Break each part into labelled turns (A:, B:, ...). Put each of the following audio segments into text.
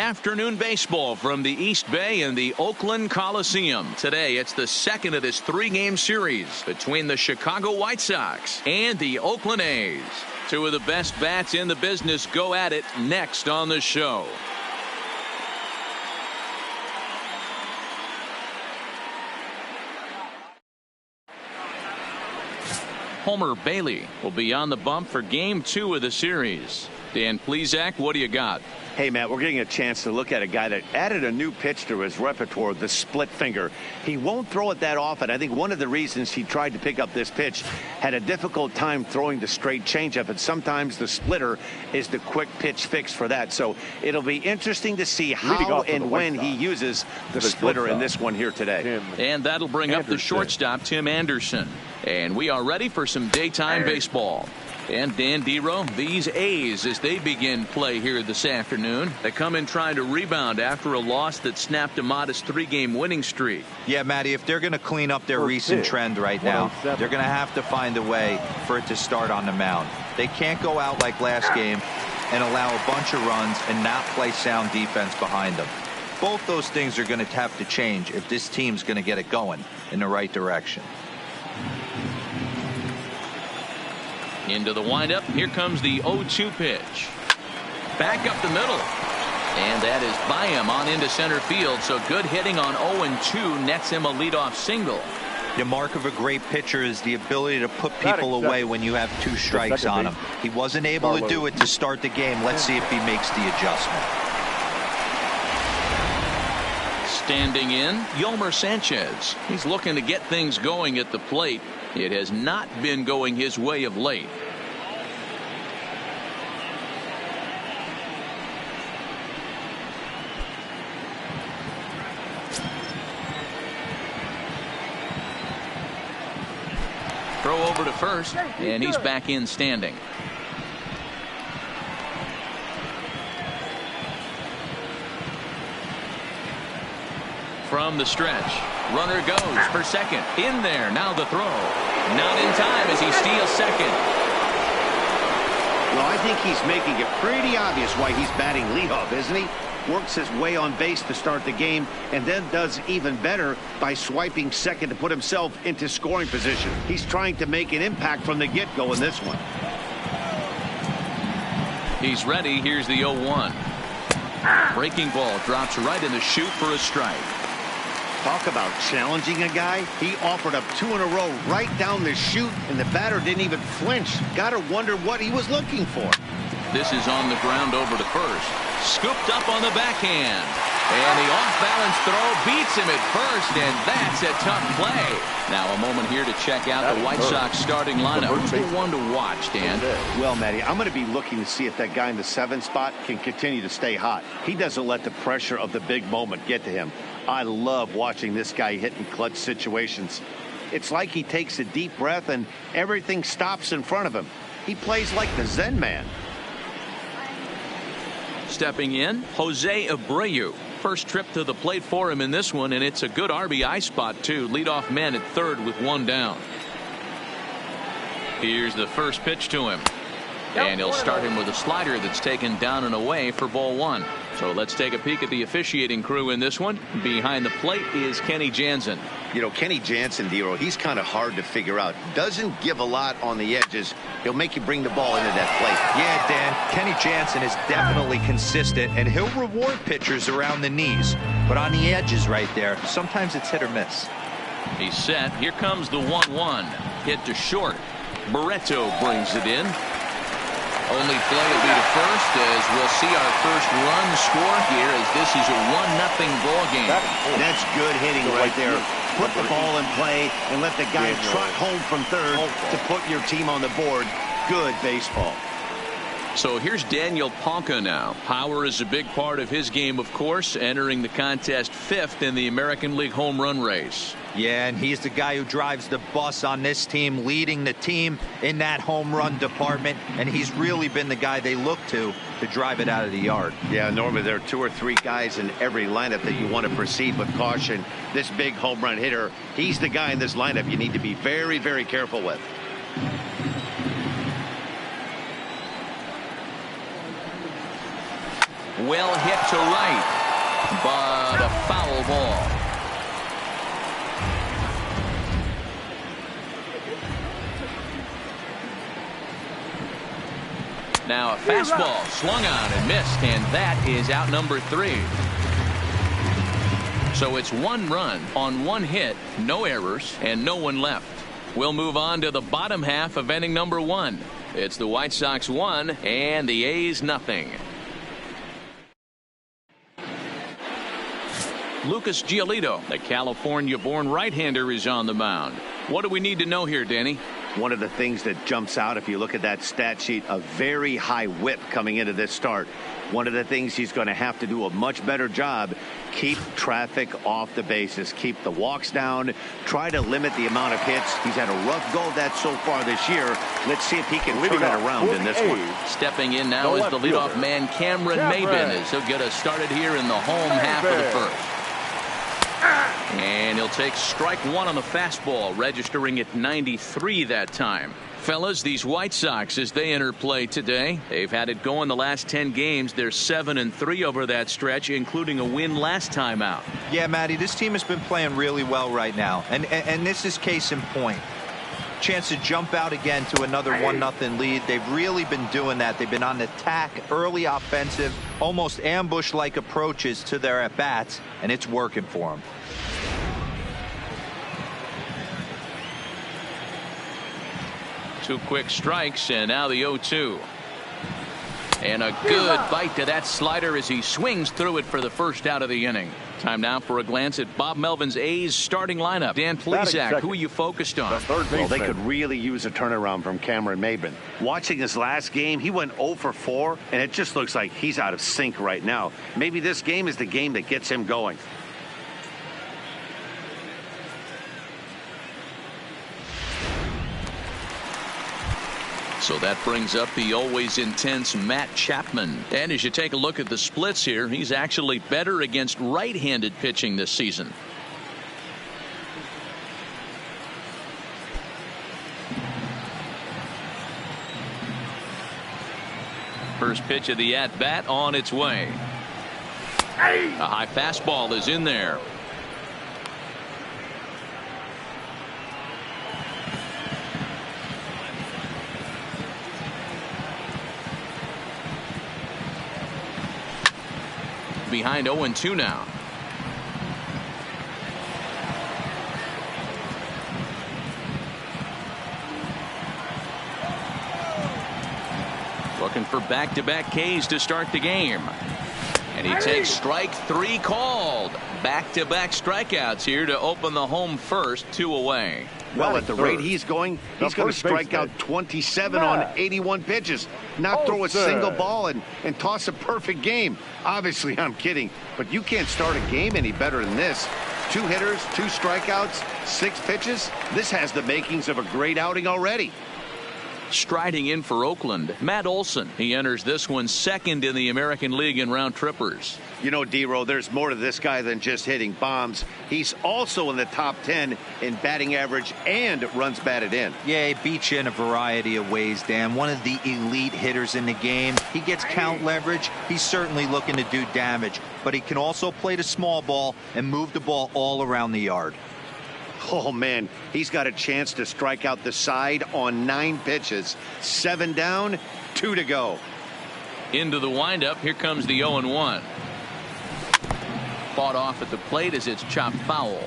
A: afternoon baseball from the East Bay in the Oakland Coliseum. Today, it's the second of this three-game series between the Chicago White Sox and the Oakland A's. Two of the best bats in the business go at it next on the show. Homer Bailey will be on the bump for game 2 of the series. Dan Plesac, what do you got?
B: Hey, Matt, we're getting a chance to look at a guy that added a new pitch to his repertoire, the split finger. He won't throw it that often. I think one of the reasons he tried to pick up this pitch, had a difficult time throwing the straight changeup, and sometimes the splitter is the quick pitch fix for that. So it'll be interesting to see how and when he uses the splitter in this one here today.
A: And that'll bring up the shortstop, Tim Anderson. And we are ready for some daytime baseball. And Dan Dero, these A's, as they begin play here this afternoon, they come in trying to rebound after a loss that snapped a modest 3-game winning streak.
C: Yeah, Matty, if they're going to clean up their recent trend right now, they're going to have to find a way for it to start on the mound. They can't go out like last game and allow a bunch of runs and not play sound defense behind them. Both those things are going to have to change if this team's going to get it going in the right direction.
A: Into the windup. Here comes the 0-2 pitch. Back up the middle. And that is by him on into center field. So good hitting on 0-2 nets him a leadoff single.
C: The mark of a great pitcher is the ability to put people away when you have 2 strikes on him. He wasn't able to do it to start the game. Let's see if he makes the adjustment.
A: Standing in, Yolmer Sanchez. He's looking to get things going at the plate. It has not been going his way of late. Throw over to first, and he's back in standing. From the stretch, runner goes for second. In there, now the throw. Not in time as he steals second.
B: Well, I think he's making it pretty obvious why he's batting leadoff, isn't he? Works his way on base to start the game, and then does even better by swiping second to put himself into scoring position. He's trying to make an impact from the get-go in this one.
A: He's ready. Here's the 0-1. Breaking ball drops right in the chute for a strike.
B: Talk about challenging a guy. He offered up 2 in a row right down the chute, and the batter didn't even flinch. Gotta wonder what he was looking for.
A: This is on the ground over to first. Scooped up on the backhand. And the off-balance throw beats him at first, and that's a tough play. Now a moment here to check out the White Sox starting lineup. Who's the one to watch, Dan?
B: Well, Matty, I'm going to be looking to see if that guy in the 7th spot can continue to stay hot. He doesn't let the pressure of the big moment get to him. I love watching this guy hit in clutch situations. It's like he takes a deep breath and everything stops in front of him. He plays like the Zen man.
A: Stepping in, Jose Abreu. First trip to the plate for him in this one, and it's a good RBI spot, too. Leadoff man at third with 1 down. Here's the first pitch to him. And he'll start him with a slider that's taken down and away for ball 1. So let's take a peek at the officiating crew in this one. Behind the plate is Kenny Jansen.
B: You know, Kenny Jansen, Dero, he's kind of hard to figure out. Doesn't give a lot on the edges. He'll make you bring the ball into that plate.
C: Yeah, Dan, Kenny Jansen is definitely consistent, and he'll reward pitchers around the knees. But on the edges right there, sometimes it's hit or miss.
A: He's set. Here comes the 1-1. Hit to short. Barreto brings it in. Only play will be to first as we'll see our first run score here as this is a 1-0 ball game.
B: That's good hitting right there. Put the ball in play and let the guy trot home from third to put your team on the board. Good baseball.
A: So here's Daniel Palka now. Power is a big part of his game, of course, entering the contest 5th in the American League home run race.
C: Yeah, and he's the guy who drives the bus on this team, leading the team in that home run department, and he's really been the guy they look to drive it out of the yard.
B: Yeah, normally there are 2 or 3 guys in every lineup that you want to proceed with caution. This big home run hitter, he's the guy in this lineup you need to be very, very careful with.
A: Well hit to right, but a foul ball. Now a fastball swung on and missed, and that is out number 3. So it's 1 run on 1 hit, no errors, and no one left. We'll move on to the bottom half of inning number 1. It's the White Sox 1 and the A's nothing. Lucas Giolito, the California-born right-hander, is on the mound. What do we need to know here, Danny?
B: One of the things that jumps out, if you look at that stat sheet, a very high whip coming into this start. One of the things he's going to have to do a much better job, keep traffic off the bases, keep the walks down, try to limit the amount of hits. He's had a rough go of that so far this year. Let's see if he can turn it around in this one.
A: Stepping in now is the leadoff man, Cameron Maybin, as he'll get us started here in the home half of the first. And he'll take strike 1 on the fastball, registering at 93 that time. Fellas, these White Sox, as they enter play today, they've had it going the last 10 games. They're 7-3 over that stretch, including a win last time out.
C: Yeah, Matty, this team has been playing really well right now, and this is case in point. Chance to jump out again to another 1-0 lead. They've really been doing that. They've been on the attack, early offensive, almost ambush-like approaches to their at-bats, and it's working for them.
A: Two quick strikes, and now the 0-2. And a good bite to that slider as he swings through it for the first out of the inning. Time now for a glance at Bob Melvin's A's starting lineup. Dan Plesac, who are you focused on?
B: Well, they could really use a turnaround from Cameron Maybin. Watching his last game, he went 0 for 4, and it just looks like he's out of sync right now. Maybe this game is the game that gets him going.
A: So that brings up the always intense Matt Chapman. And as you take a look at the splits here, he's actually better against right-handed pitching this season. First pitch of the at-bat on its way. A high fastball is in there. Behind 0-2 now. Looking for back-to-back Ks to start the game. And he takes strike 3 called. Back-to-back strikeouts here to open the home first, 2 away.
B: Well, at the rate he's going to strike out 27 on 81 pitches. Not throw a single ball and toss a perfect game. Obviously, I'm kidding, but you can't start a game any better than this. 2 hitters, 2 strikeouts, 6 pitches. This has the makings of a great outing already.
A: Striding in for Oakland, Matt Olson. He enters this one second in the American League in round trippers.
B: You know, D-Row, there's more to this guy than just hitting bombs. He's also in the top 10 in batting average and runs batted in.
C: Yeah, he beats you in a variety of ways, Dan. One of the elite hitters in the game. He gets count leverage. He's certainly looking to do damage, but he can also play the small ball and move the ball all around the yard.
B: Oh, man, he's got a chance to strike out the side on 9 pitches. 7 down, 2 to go.
A: Into the windup. Here comes the 0-1. Fought off at the plate as it's chopped foul.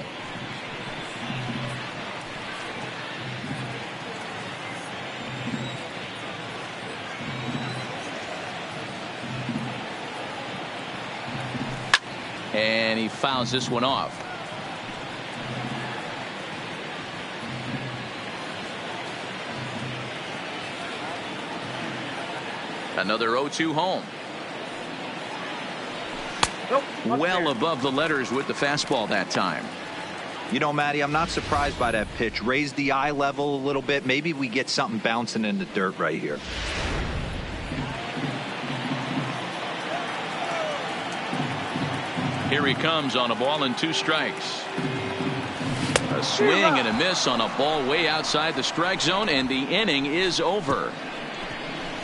A: And he fouls this one off. Another 0-2 home. Well above the letters with the fastball that time.
C: You know, Matty, I'm not surprised by that pitch. Raise the eye level a little bit. Maybe we get something bouncing in the dirt right here.
A: Here he comes on a ball and 2 strikes. A swing and a miss on a ball way outside the strike zone, and the inning is over.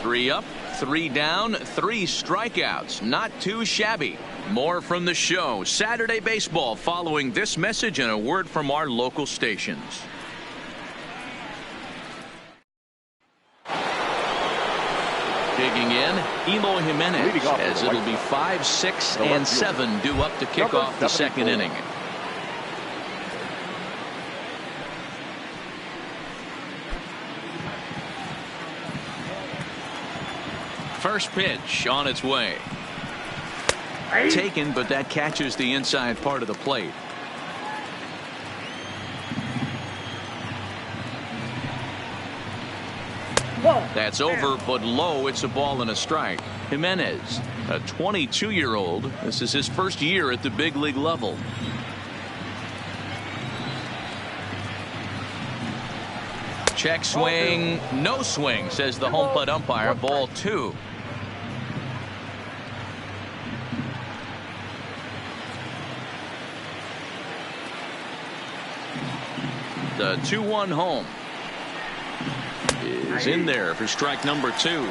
A: 3 up, 3 down, 3 strikeouts. Not too shabby. More from the show. Saturday Baseball following this message and a word from our local stations. Digging in, Eloy Jimenez, as it'll be 5, 6, and 7 due up to kick off the second inning. First pitch on its way. Taken, but that catches the inside part of the plate. That's over, but low. It's a ball and a strike. Jimenez, a 22-year-old. This is his first year at the big league level. Check swing, no swing, says the home plate umpire. Ball 2. The 2-1 home is in there for strike number 2.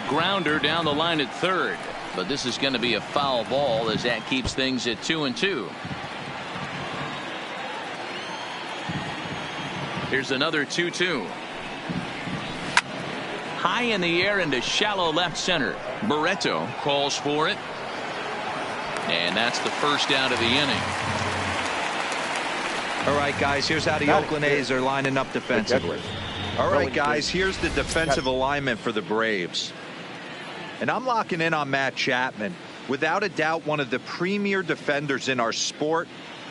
A: Grounder down the line at third, but this is going to be a foul ball as that keeps things at 2-2. Here's another 2-2. High in the air into shallow left center. Barreto calls for it, and that's the first out of the inning.
C: All right, guys, here's how the Oakland A's are lining up defensively. All right, guys, here's the defensive alignment for the Braves. And I'm locking in on Matt Chapman. Without a doubt, one of the premier defenders in our sport.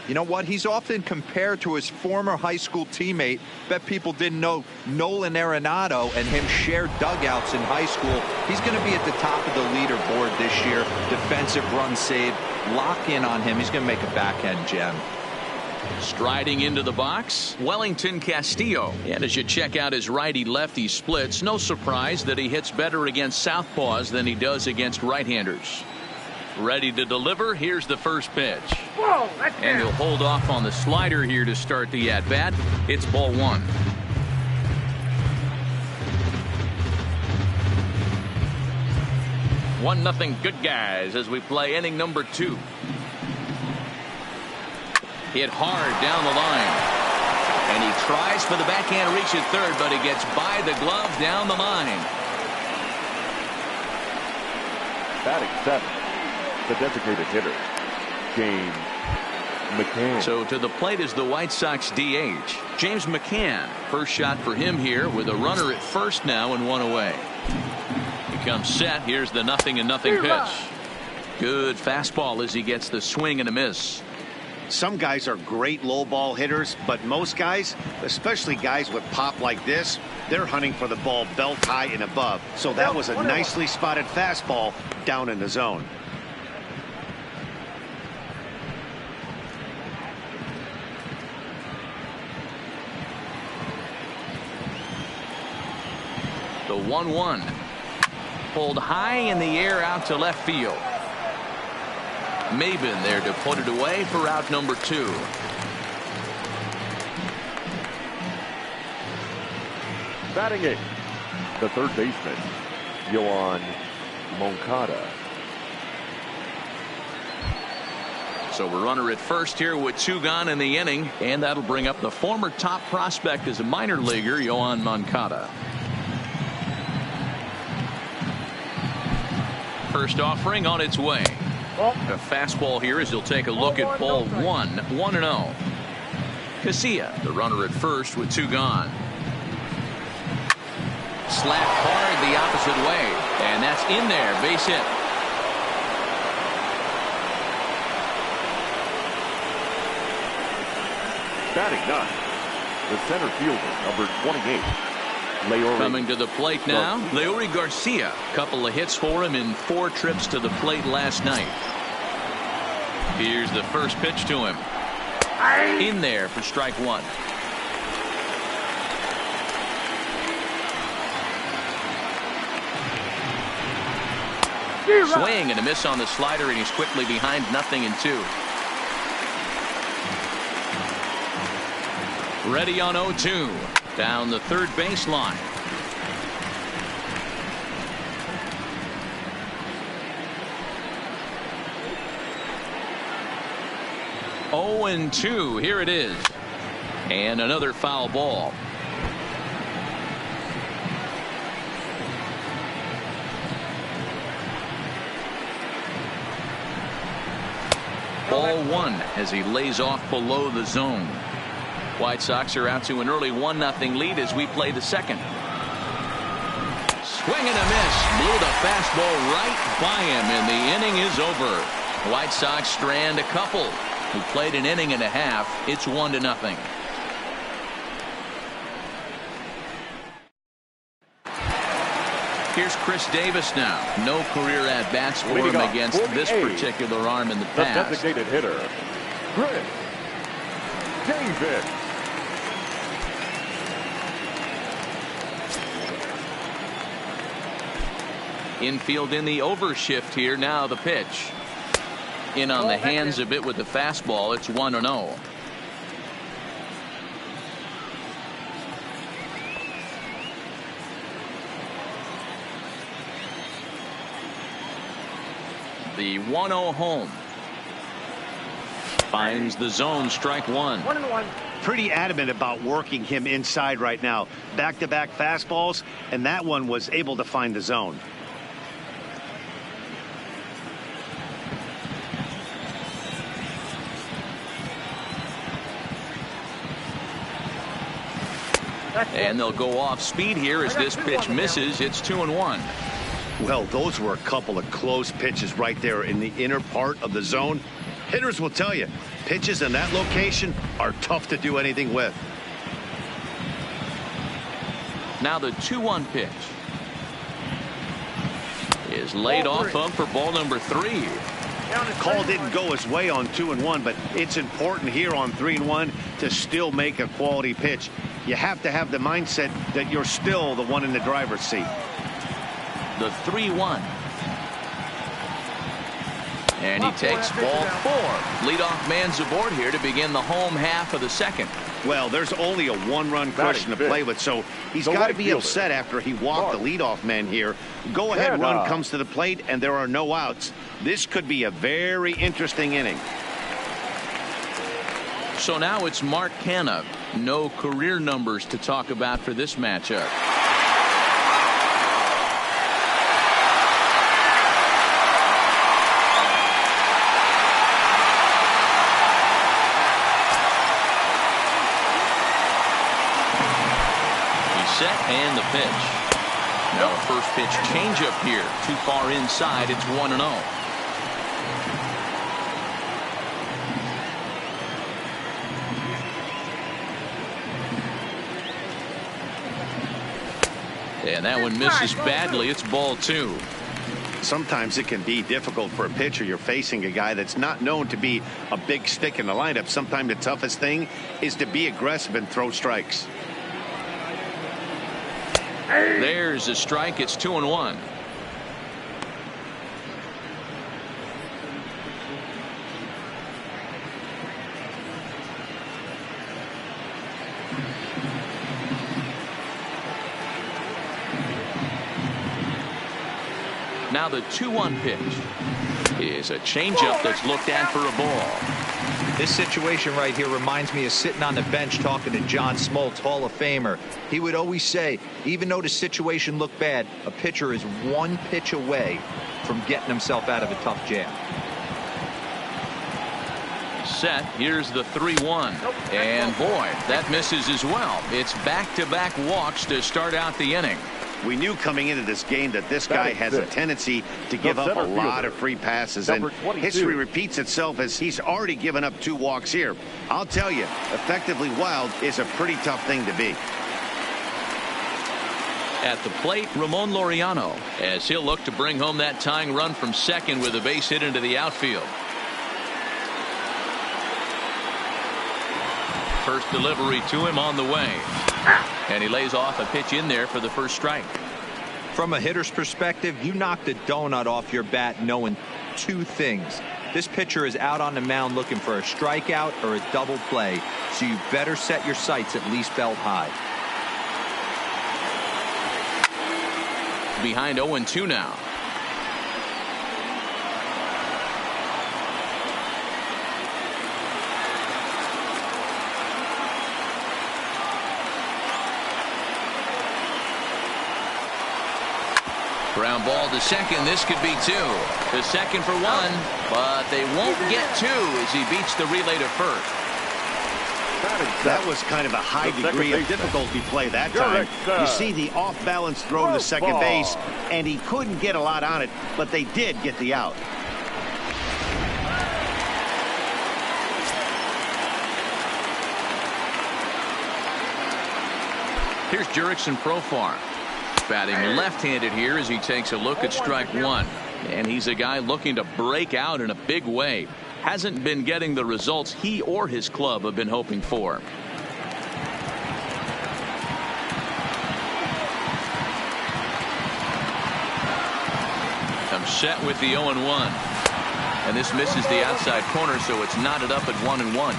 C: You know what? He's often compared to his former high school teammate. Bet people didn't know Nolan Arenado and him shared dugouts in high school. He's going to be at the top of the leaderboard this year. Defensive run saved. Lock in on him. He's going to make a backhand gem.
A: Striding into the box, Wellington Castillo. And as you check out his righty-lefty splits, no surprise that he hits better against southpaws than he does against right-handers. Ready to deliver. Here's the first pitch.
D: Whoa,
A: and he'll hold off on the slider here to start the at-bat. It's ball 1. One nothing good guys as we play inning number 2. Hit hard down the line. And he tries for the backhand reach at third, but he gets by the glove down the line.
D: Batting 7, the designated hitter, James McCann.
A: So to the plate is the White Sox DH, James McCann. First shot for him here with a runner at first now and 1 away. He comes set. Here's the 0-0 pitch. Good fastball as he gets the swing and a miss.
B: Some guys are great low ball hitters, but most guys, especially guys with pop like this, they're hunting for the ball belt high and above. So that was a nicely spotted fastball down in the zone.
A: The 1-1 pulled high in the air out to left field. Maben there to put it away for out number 2.
D: Batting 8, the third baseman, Yohan Moncada.
A: So we're runner at first here with 2 gone in the inning, and that'll bring up the former top prospect as a minor leaguer, Yohan Moncada. First offering on its way. A fastball here as he'll take a look at ball 1, 1-0. Casilla, the runner at first with 2 gone. Slapped hard the opposite way, and that's in there, base hit.
D: Batting 9, the center fielder, number 28. Leori.
A: Coming to the plate now, Leori Garcia. Couple of hits for him in 4 trips to the plate last night. Here's the first pitch to him. In there for strike 1. Swing and a miss on the slider, and he's quickly behind 0-2. Ready on 0-2. Down the third baseline. Oh and 2. Here it is. And another foul ball. Ball 1 as he lays off below the zone. White Sox are out to an early 1-0 lead as we play the second. Swing and a miss. Blew the fastball right by him, and the inning is over. White Sox strand a couple who played an inning and a half. It's 1-0. Here's Chris Davis now. No career at-bats for him against this particular arm in the past.
D: The designated hitter, Chris Davis.
A: Infield in the overshift here. Now the pitch. In on the hands a bit with the fastball. It's 1-0. The 1-0 home. Finds the zone. Strike 1.
B: 1-1. Pretty adamant about working him inside right now. Back-to-back fastballs, and that one was able to find the zone.
A: And they'll go off speed here as this pitch misses. It's 2-1.
B: Well, those were a couple of close pitches right there in the inner part of the zone. Hitters will tell you, pitches in that location are tough to do anything with.
A: Now the 2-1 pitch is laid off of for ball number 3.
B: Call didn't go his way on 2-1, but it's important here on 3-1 to still make a quality pitch. You have to have the mindset that you're still the one in the driver's seat.
A: The 3-1. And he takes ball 4. Leadoff man's aboard here to begin the home half of the second.
B: Well, there's only a one-run cushion to play with, so he's got to be upset after he walked the leadoff man here. Go-ahead run comes to the plate, and there are no outs. This could be a very interesting inning.
A: So now it's Mark Canha. No career numbers to talk about for this matchup. Set and the pitch. Now first pitch changeup here. Too far inside. It's 1-0. And that one misses badly. It's ball 2.
B: Sometimes it can be difficult for a pitcher. You're facing a guy that's not known to be a big stick in the lineup. Sometimes the toughest thing is to be aggressive and throw strikes.
A: There's a strike. It's 2-1. Now the 2-1 pitch is a changeup that's looked at for a ball.
C: This situation right here reminds me of sitting on the bench talking to John Smoltz, Hall of Famer. He would always say, even though the situation looked bad, a pitcher is one pitch away from getting himself out of a tough jam.
A: Set. Here's the 3-1. And boy, that misses as well. It's back-to-back walks to start out the inning.
B: We knew coming into this game that this guy has a tendency to give up a lot of free passes, and history repeats itself as he's already given up 2 walks here. I'll tell you, effectively wild is a pretty tough thing to be.
A: At the plate, Ramon Laureano, as he'll look to bring home that tying run from second with a base hit into the outfield. First delivery to him on the way. And he lays off a pitch in there for the first strike.
C: From a hitter's perspective, you knocked a donut off your bat knowing two things. This pitcher is out on the mound looking for a strikeout or a double play, so you better set your sights at least belt high.
A: Behind 0-2 now. Ground ball to second. This could be two. To second for one, but they won't get two as he beats the relay to first.
B: That was kind of a high degree of difficulty play that time. You see the off-balance throw to second base, and he couldn't get a lot on it, but they did get the out.
A: Here's Jurickson Profar. Batting left-handed here as he takes a look at strike one. And he's a guy looking to break out in a big way. Hasn't been getting the results he or his club have been hoping for. I'm set with the 0-1. And this misses the outside corner, so it's knotted up at 1-1.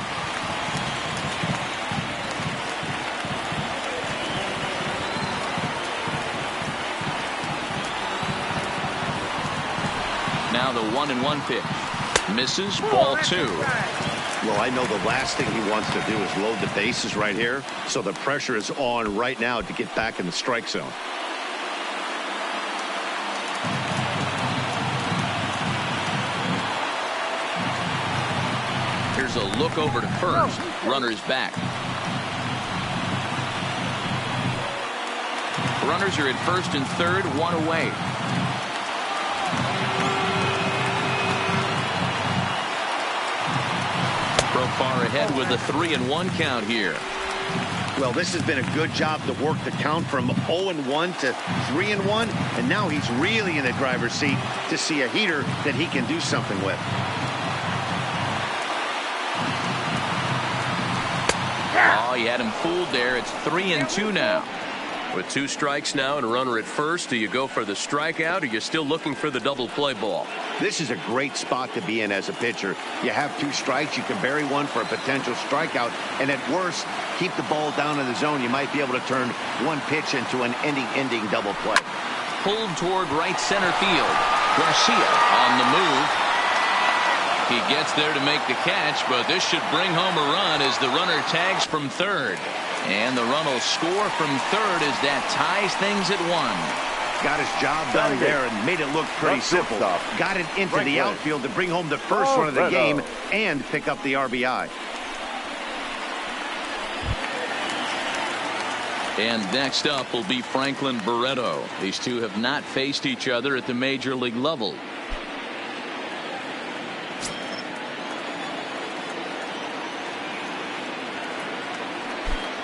A: Now the 1-1 pitch. Misses, ball two.
B: Well, I know the last thing he wants to do is load the bases right here, so the pressure is on right now to get back in the strike zone.
A: Here's a look over to first. Runner's back. Runners are at first and third, one away. Far ahead with a 3-1 count here.
B: Well, this has been a good job to work the count from 0-1 to 3-1, and now he's really in the driver's seat to see a heater that he can do something with.
A: Oh, he had him fooled there. It's 3-2 now. With two strikes now and a runner at first, do you go for the strikeout or are you still looking for the double play ball?
B: This is a great spot to be in as a pitcher. You have two strikes, you can bury one for a potential strikeout, and at worst, keep the ball down in the zone. You might be able to turn one pitch into an ending double play.
A: Pulled toward right center field. Garcia on the move. He gets there to make the catch, but this should bring home a run as the runner tags from third. And the run will score from third as that ties things at one.
B: Got his job done there and made it look pretty simple. Got it into the outfield to bring home the first run of the game and pick up the RBI.
A: And next up will be Franklin Barreto. These two have not faced each other at the major league level.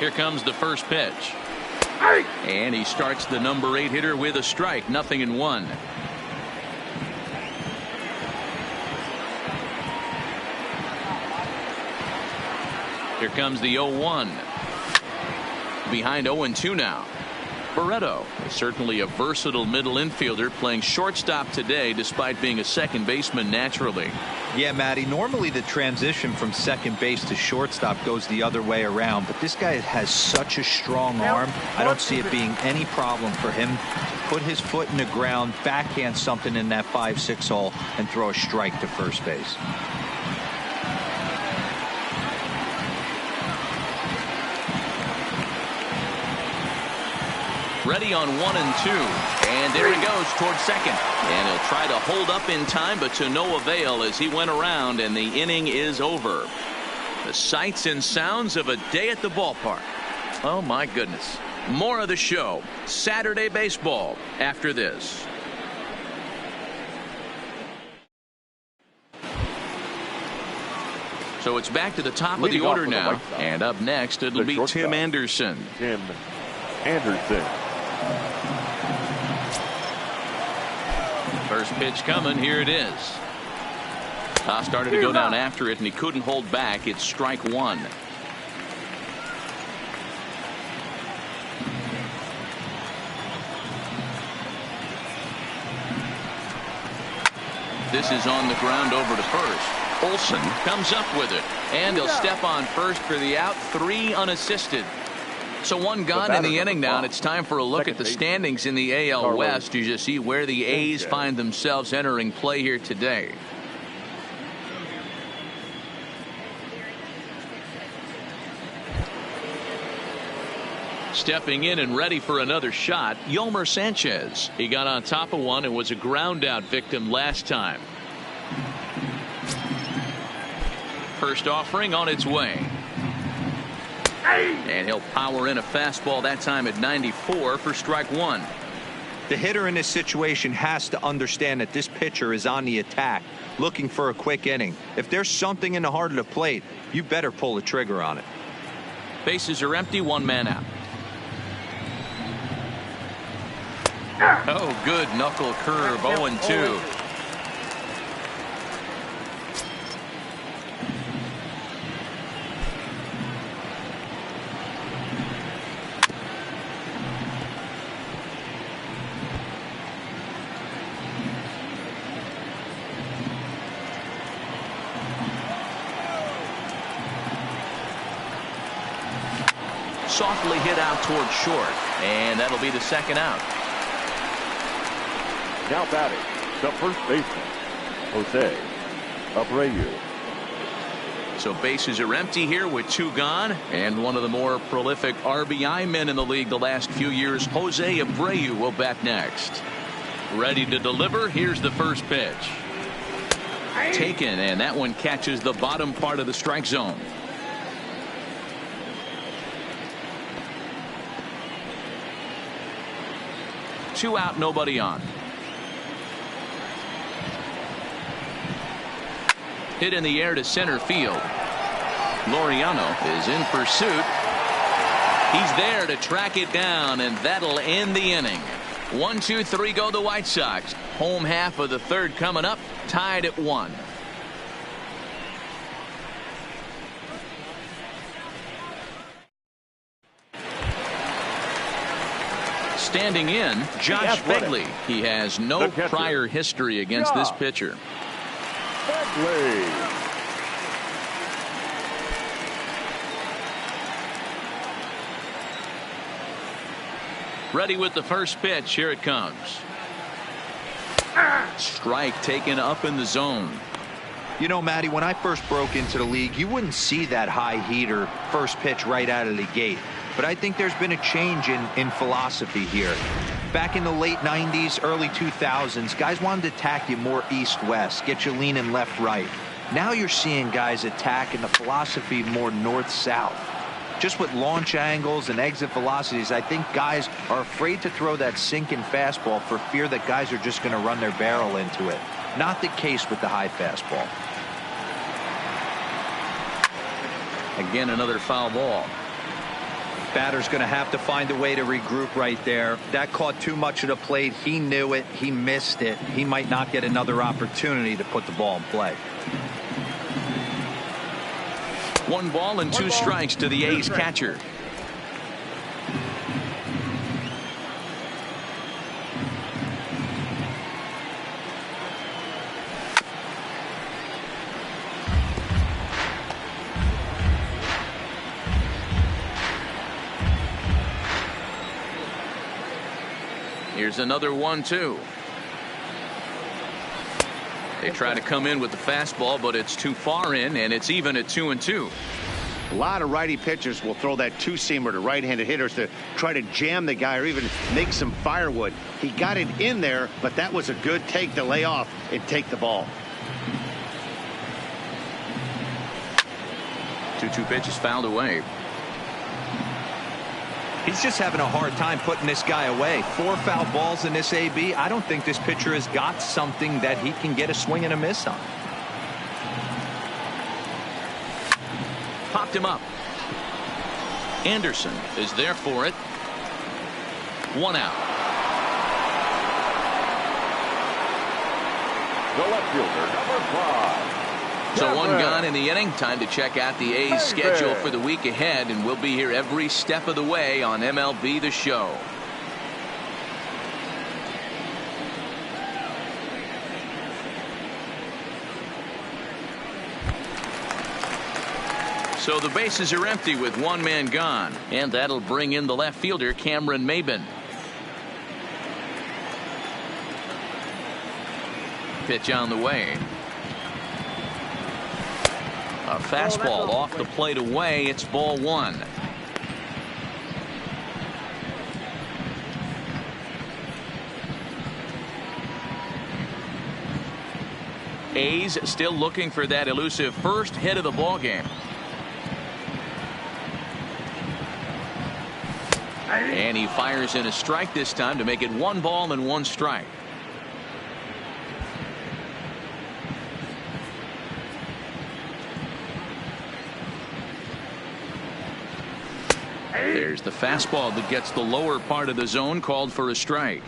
A: Here comes the first pitch. And he starts the number 8 hitter with a strike. 0-1. Here comes the 0-1. Behind 0-2 now. Barreto is certainly a versatile middle infielder playing shortstop today despite being a second baseman naturally.
C: Yeah, Matty, normally the transition from second base to shortstop goes the other way around, but this guy has such a strong arm. I don't see it being any problem for him to put his foot in the ground, backhand something in that 5-6 hole, and throw a strike to first base.
A: Ready on 1 and 2, and there he goes towards second, and he'll try to hold up in time, but to no avail as he went around and the inning is over. The sights and sounds of a day at the ballpark. Oh my goodness. More of the show, Saturday baseball, after this. So it's back to the top of the order now, and up next it'll be Tim Anderson.
D: Tim Anderson.
A: First pitch coming. Here it is. Started to go down after it, and he couldn't hold back. It's strike one. this is on the ground over to first. Olsen comes up with it, and he'll step on first for the out. 3 unassisted. So 1 gone in the inning now, and it's time for a look at the standings in the AL West as you see where the A's find themselves entering play here today. Stepping in and ready for another shot, Yolmer Sanchez. He got on top of one and was a ground out victim last time. First offering on its way. And he'll power in a fastball that time at 94 for strike 1.
C: The hitter in this situation has to understand that this pitcher is on the attack, looking for a quick inning. If there's something in the heart of the plate, you better pull the trigger on it.
A: Bases are empty, 1 man out. Oh, good knuckle curve, 0-2. Softly hit out towards short, and that'll be the second out.
D: Now batting, the first baseman, Jose Abreu.
A: So bases are empty here with 2 gone, and one of the more prolific RBI men in the league the last few years, Jose Abreu, will bat next. Ready to deliver. Here's the first pitch. Taken, and that one catches the bottom part of the strike zone. Two out, nobody on. Hit in the air to center field. Laureano is in pursuit. He's there to track it down, and that'll end the inning. 1, 2, 3 go the White Sox. Home half of the third coming up, tied at 1. Standing in, Josh Begley. He has no prior history against this pitcher.
D: Begley.
A: Ready with the first pitch. Here it comes. Strike taken up in the zone.
C: You know, Matty, when I first broke into the league, you wouldn't see that high heater first pitch right out of the gate. But I think there's been a change in philosophy here. Back in the late 90s, early 2000s, guys wanted to attack you more east-west, get you leaning left-right. Now you're seeing guys attack in the philosophy more north-south. Just with launch angles and exit velocities, I think guys are afraid to throw that sinking fastball for fear that guys are just going to run their barrel into it. Not the case with the high fastball.
A: Again, another foul ball.
C: Batter's going to have to find a way to regroup right there. That caught too much of the plate. He knew it. He missed it. He might not get another opportunity to put the ball in play.
A: 1 ball and 2 strikes to the A's catcher. Here's another 1-2. They try to come in with the fastball, but it's too far in, and it's even at 2-2.
B: A lot of righty pitchers will throw that two-seamer to right-handed hitters to try to jam the guy or even make some firewood. He got it in there, but that was a good take to lay off and take the ball.
A: 2-2 pitch is fouled away.
C: He's just having a hard time putting this guy away. 4 foul balls in this AB. I don't think this pitcher has got something that he can get a swing and a miss on.
A: Popped him up. Anderson is there for it. 1 out.
D: The left fielder, number 5.
A: So 1 gone in the inning. Time to check out the A's schedule for the week ahead, and we'll be here every step of the way on MLB The Show. So the bases are empty with one man gone, and that'll bring in the left fielder, meinem. Pitch on the way. A fastball off the plate away. It's ball one. A's still looking for that elusive first hit of the ball game. And he fires in a strike this time to make it 1 ball and 1 strike. There's the fastball that gets the lower part of the zone, called for a strike.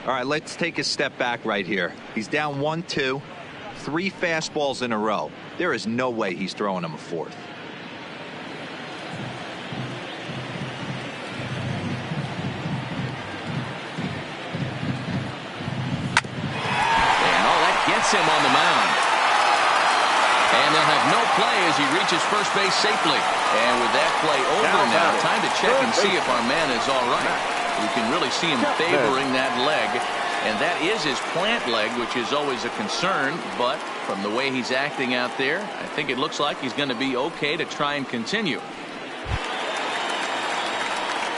C: All right, let's take a step back right here. He's down 1-2, 3 fastballs in a row. There is no way he's throwing him a fourth.
A: And all that gets him on the mound. And they'll have no play as he reaches first base safely. And with that play over now, time to check and see if our man is all right. You can really see him favoring that leg. And that is his plant leg, which is always a concern. But from the way he's acting out there, I think it looks like he's going to be okay to try and continue.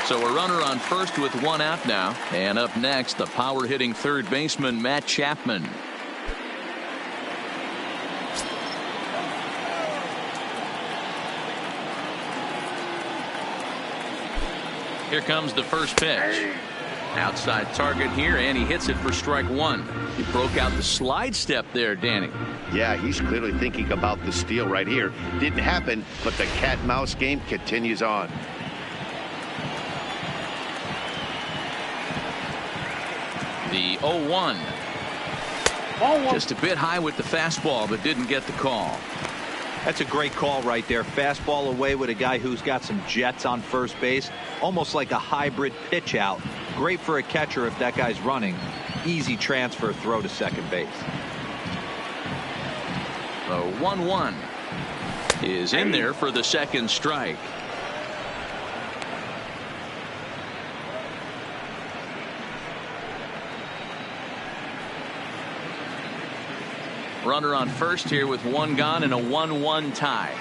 A: So a runner on first with 1 out now. And up next, the power hitting third baseman, Matt Chapman. Here comes the first pitch. Outside target here, and he hits it for strike 1. He broke out the slide step there, Danny.
B: Yeah, he's clearly thinking about the steal right here. Didn't happen, but the cat-mouse game continues on.
A: The 0-1. Just a bit high with the fastball, but didn't get the call.
C: That's a great call right there. Fastball away with a guy who's got some jets on first base. Almost like a hybrid pitch out. Great for a catcher if that guy's running. Easy transfer throw to second base.
A: The 1-1 is in there for the second strike. Runner on first here with 1 gone and a 1-1 tie.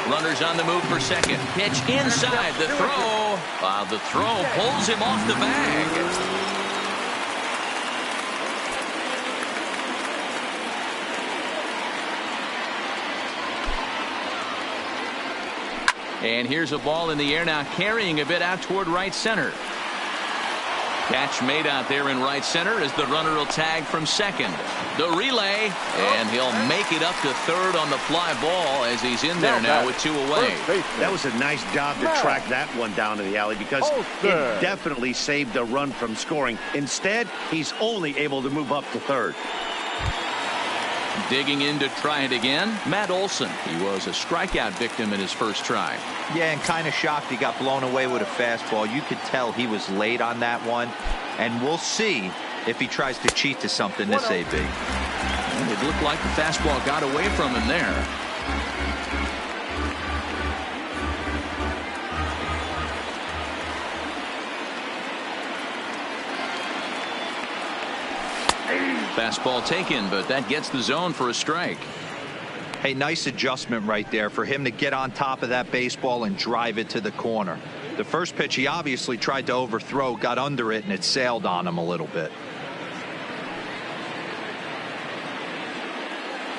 A: Runners on the move for second. Pitch inside. The throw. The throw pulls him off the bag. And here's a ball in the air now, carrying a bit out toward right center. Catch made out there in right center as the runner will tag from second. The relay, and he'll make it up to third on the fly ball as he's in there now with 2 away.
B: That was a nice job to track that one down to the alley, because it definitely saved the run from scoring. Instead, he's only able to move up to third.
A: Digging in to try it again, Matt Olson. He was a strikeout victim in his first try.
C: Yeah, and kind of shocked he got blown away with a fastball. You could tell he was late on that one. And we'll see if he tries to cheat to something this AB.
A: And it looked like the fastball got away from him there. Fastball taken, but that gets the zone for a strike.
C: Hey, nice adjustment right there for him to get on top of that baseball and drive it to the corner. The first pitch he obviously tried to overthrow, got under it, and it sailed on him a little bit.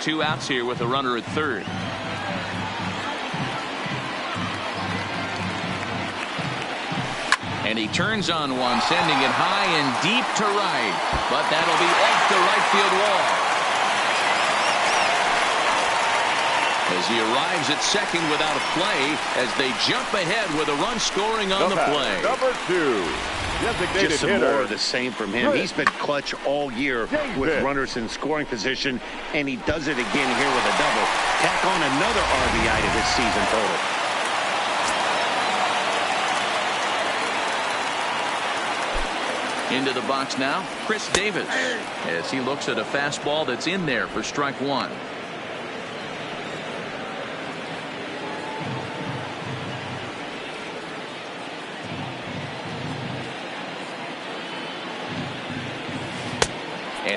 A: 2 outs here with a runner at third. And he turns on one, sending it high and deep to right. But that'll be off the right field wall. As he arrives at second without a play, as they jump ahead with a run scoring on the play.
D: Number 2. Designated
B: Just some
D: hitter.
B: more of the same from him. He's been clutch all year with runners in scoring position, and he does it again here with a double. Tack on another RBI to his season total.
A: Into the box now, Chris Davis, as he looks at a fastball that's in there for strike 1.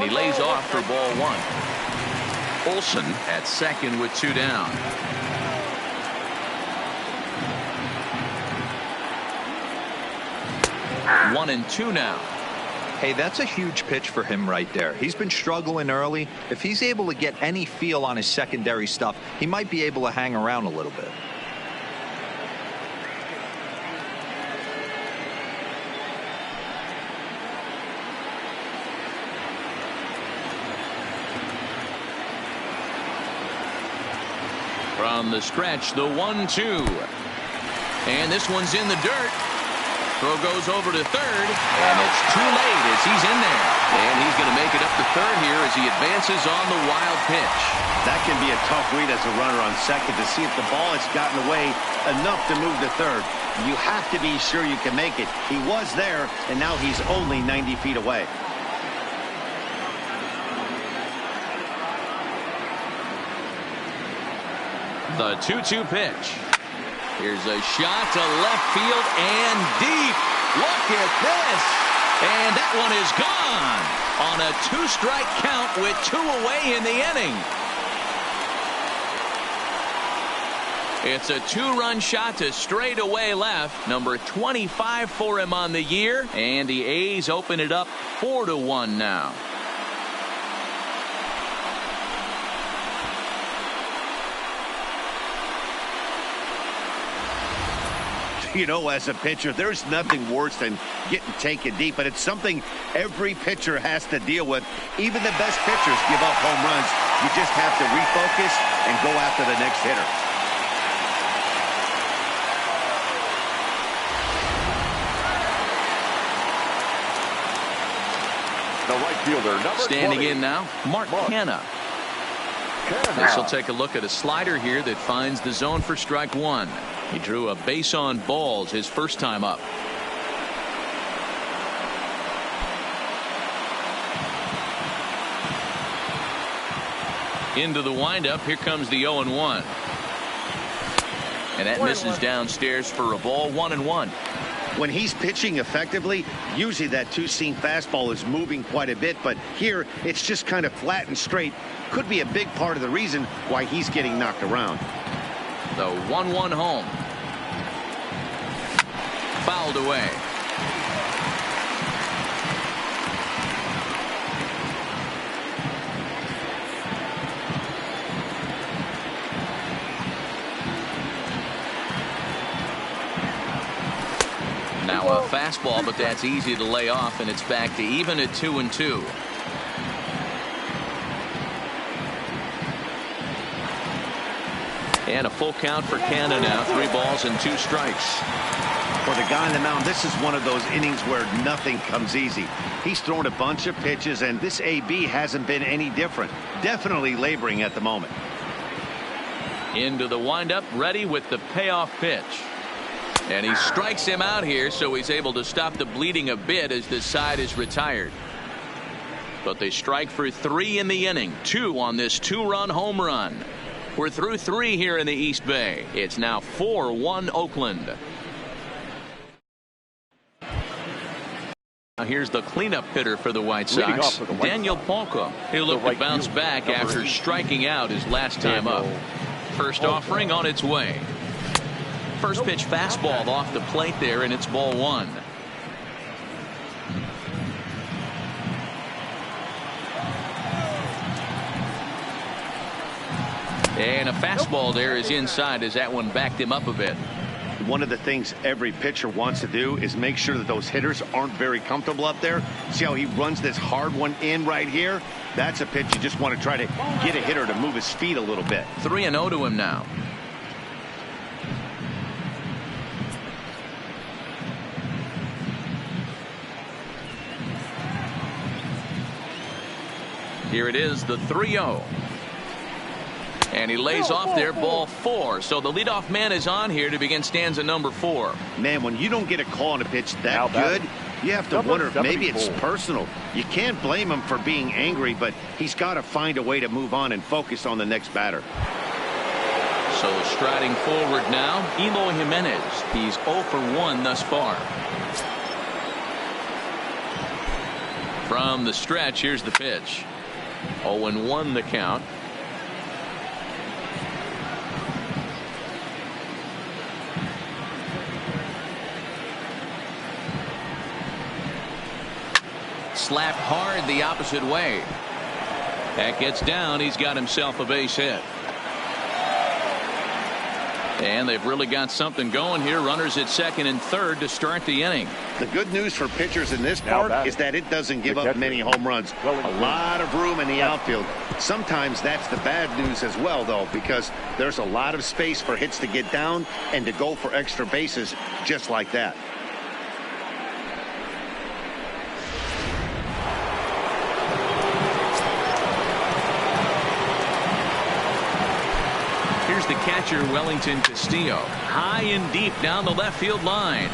A: And he lays off for ball one. Olsen at second with 2 down. 1-2 now.
C: Hey, that's a huge pitch for him right there. He's been struggling early. If he's able to get any feel on his secondary stuff, he might be able to hang around a little bit.
A: From the stretch, the 1-2. And this one's in the dirt. Throw goes over to third, and it's too late as he's in there. And he's going to make it up to third here as he advances on the wild pitch.
B: That can be a tough read as a runner on second to see if the ball has gotten away enough to move to third. You have to be sure you can make it. He was there, and now he's only 90 feet away.
A: The 2-2 pitch. Here's a shot to left field and deep. Look at this. And that one is gone on a 2-strike count with 2 away in the inning. It's a 2-run shot to straightaway left. Number 25 for him on the year. And the A's open it up 4-1 now.
B: You know, as a pitcher, there's nothing worse than getting taken deep, but it's something every pitcher has to deal with. Even the best pitchers give up home runs. You just have to refocus and go after the next hitter.
D: The right fielder, number
A: Standing
D: 20.
A: in now, Mark Canha. This will take a look at a slider here that finds the zone for strike one. He drew a base on balls his first time up. Into the windup. Here comes the 0-1. And that misses downstairs for a ball. 1-1.
B: When he's pitching effectively, usually that two-seam fastball is moving quite a bit, but here it's just kind of flat and straight. Could be a big part of the reason why he's getting knocked around.
A: The 1-1 home. Fouled away. Now a fastball, but that's easy to lay off, and it's back to even at 2-2. And a full count for Canha now. 3 balls and 2 strikes.
B: For the guy on the mound, this is one of those innings where nothing comes easy. He's thrown a bunch of pitches, and this AB hasn't been any different. Definitely laboring at the moment.
A: Into the windup, ready with the payoff pitch. And he strikes him out here, so he's able to stop the bleeding a bit as the side is retired. But they strike for 3 in the inning. 2 on this 2-run home run. We're through 3 here in the East Bay. It's now 4-1 Oakland. Now here's the cleanup hitter for the White Sox, Daniel Palka. He'll look to bounce back after striking out his last time up. First offering on its way. First pitch fastball off the plate there, and it's ball 1. And a fastball there is inside as that one backed him up a bit.
B: One of the things every pitcher wants to do is make sure that those hitters aren't very comfortable up there. See how he runs this hard one in right here? That's a pitch you just want to try to get a hitter to move his feet a little bit.
A: 3-0 to him now. Here it is, the 3-0. And he lays off there, ball 4. So the leadoff man is on here to begin stanza number 4.
B: Man, when you don't get a call on a pitch that good, you have to wonder if maybe it's personal. You can't blame him for being angry, but he's got to find a way to move on and focus on the next batter.
A: So striding forward now, Eloy Jimenez. He's 0 for 1 thus far. From the stretch, here's the pitch. 0-1 the count. Slapped hard the opposite way. That gets down. He's got himself a base hit. And they've really got something going here. Runners at second and third to start the inning.
B: The good news for pitchers in this part is that it doesn't give up many home runs. A lot of room in the outfield. Sometimes that's the bad news as well, though, because there's a lot of space for hits to get down and to go for extra bases just like that.
A: Here's the catcher, Wellington Castillo. High and deep down the left field line.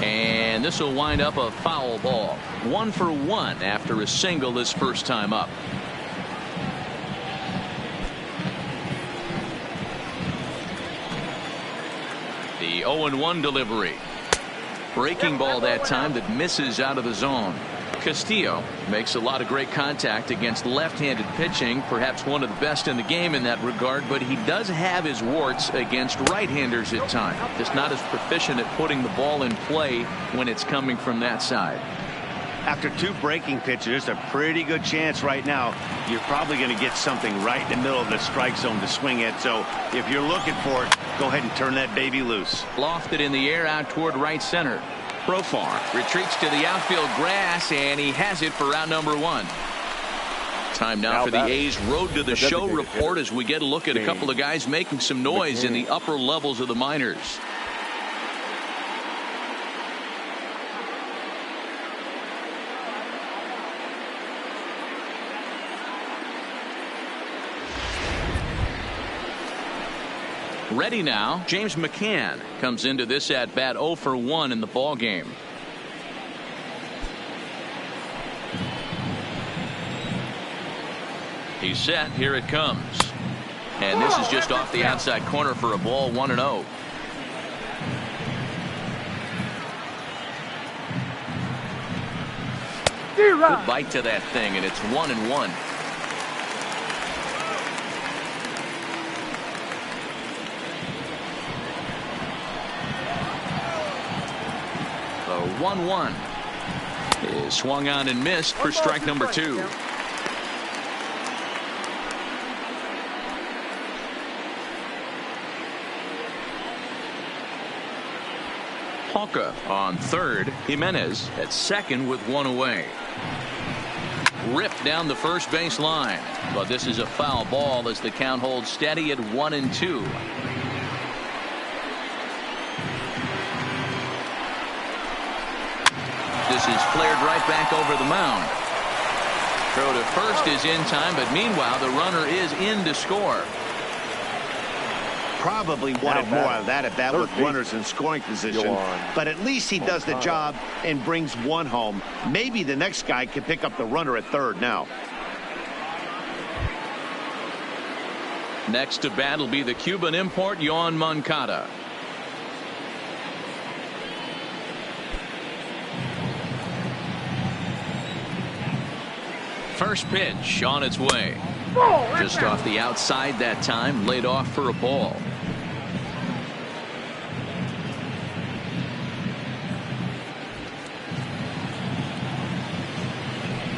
A: And this will wind up a foul ball. 1 for 1 after a single this first time up. The 0-1 delivery. Breaking ball that time that misses out of the zone. Castillo makes a lot of great contact against left-handed pitching, perhaps one of the best in the game in that regard, but he does have his warts against right-handers at times. Just not as proficient at putting the ball in play when it's coming from that side.
B: After 2 breaking pitches, a pretty good chance right now you're probably going to get something right in the middle of the strike zone to swing at. So if you're looking for it, go ahead and turn that baby loose.
A: Lofted in the air out toward right center. Profar retreats to the outfield grass, and he has it for round number 1. Time now for the A's Road to the Show report as we get a look at a couple of guys making some noise in the upper levels of the minors. Ready now. James McCann comes into this at bat 0 for 1 in the ball game. He's set. Here it comes. And this is just off the outside corner for a ball. 1-0. Good bite to that thing, and it's 1-1. The 1-1 is swung on and missed for strike number 2. Hawka on third. Jimenez at second with 1 away. Ripped down the first base line, but this is a foul ball as the count holds steady at 1-2. This is flared right back over the mound. Throw to first is in time, but meanwhile the runner is in to score.
B: Probably wanted more out of that at bat with runners in scoring position, but at least he does the job and brings 1 home. Maybe the next guy can pick up the runner at third now.
A: Next to bat will be the Cuban import Yoan Moncada. First pitch on its way. Just off the outside that time, laid off for a ball.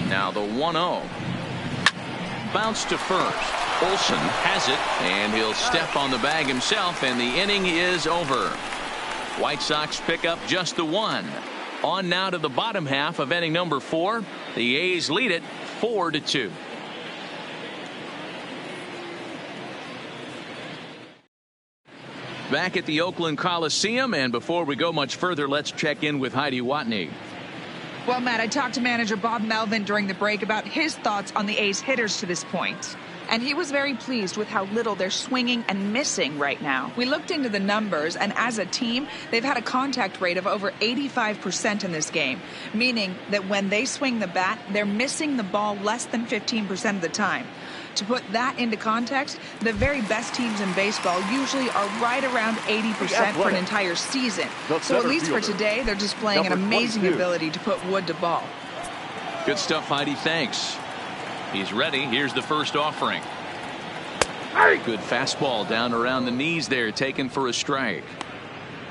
A: Now the 1-0. Bounce to first. Olsen has it, and he'll step on the bag himself, and the inning is over. White Sox pick up just the 1. On now to the bottom half of inning number 4. The A's lead it 4-2. Back at the Oakland Coliseum, and before we go much further, let's check in with Heidi Watney.
E: Well, Matt, I talked to manager Bob Melvin during the break about his thoughts on the A's hitters to this point. And he was very pleased with how little they're swinging and missing right now. We looked into the numbers, and as a team, they've had a contact rate of over 85% in this game, meaning that when they swing the bat, they're missing the ball less than 15% of the time. To put that into context, the very best teams in baseball usually are right around 80% for an entire season. So at least for today, they're displaying an amazing ability to put wood to ball.
A: Good stuff, Heidi. Thanks. He's ready. Here's the first offering. Good fastball down around the knees there, taken for a strike.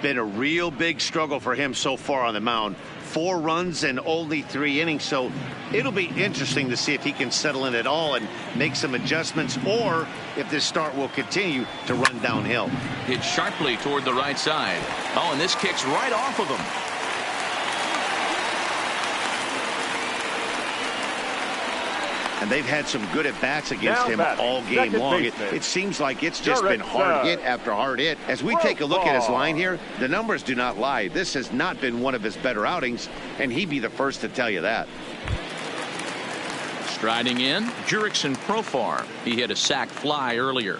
B: Been a real big struggle for him so far on the mound. 4 runs in only 3 innings, so it'll be interesting to see if he can settle in at all and make some adjustments, or if this start will continue to run downhill.
A: Hit sharply toward the right side. Oh, and this kicks right off of him.
B: And they've had some good at-bats against him all game long. It seems like it's just been hard hit after hard hit. As we take a look at his line here, the numbers do not lie. This has not been one of his better outings, and he'd be the first to tell you that.
A: Striding in, Jurickson Profar. He hit a sac fly earlier.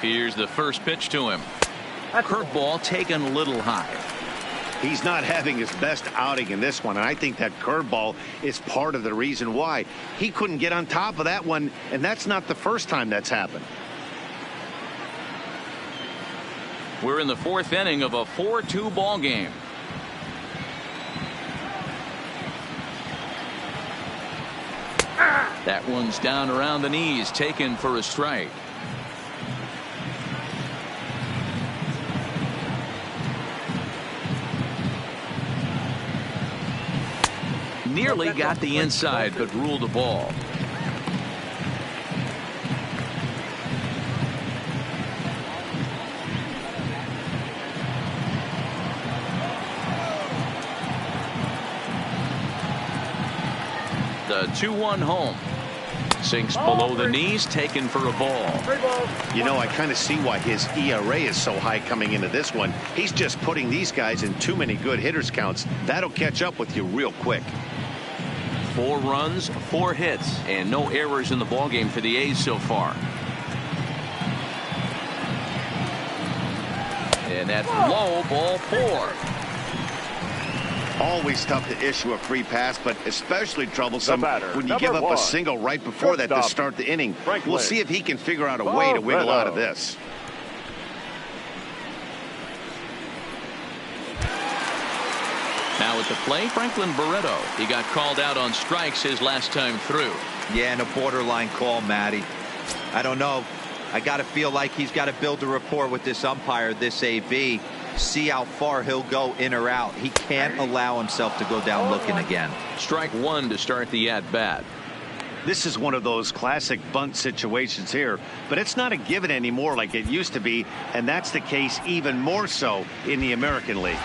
A: Here's the first pitch to him. Curveball taken a little high.
B: He's not having his best outing in this one, and I think that curveball is part of the reason why. He couldn't get on top of that one, and that's not the first time that's happened.
A: We're in the 4th inning of a 4-2 ball game. That one's down around the knees, taken for a strike. Nearly got the inside, but ruled the ball. The 2-1 home. Sinks below the knees, taken for a ball.
B: You know, I kind of see why his ERA is so high coming into this one. He's just putting these guys in too many good hitters counts. That'll catch up with you real quick.
A: 4 runs, 4 hits, and no errors in the ballgame for the A's so far. And that's low, ball 4.
B: Always tough to issue a free pass, but especially troublesome when you give up a single right before that to start the inning. We'll see if he can figure out a way to wiggle out of this.
A: Now at the plate, Franklin Barreto. He got called out on strikes his last time through.
C: Yeah, and a borderline call, Matty. I don't know. I got to feel like he's got to build a rapport with this umpire, this AV. See how far he'll go in or out. He can't allow himself to go down looking again.
A: Strike 1 to start the at-bat.
B: This is one of those classic bunt situations here, but it's not a given anymore like it used to be, and that's the case even more so in the American League.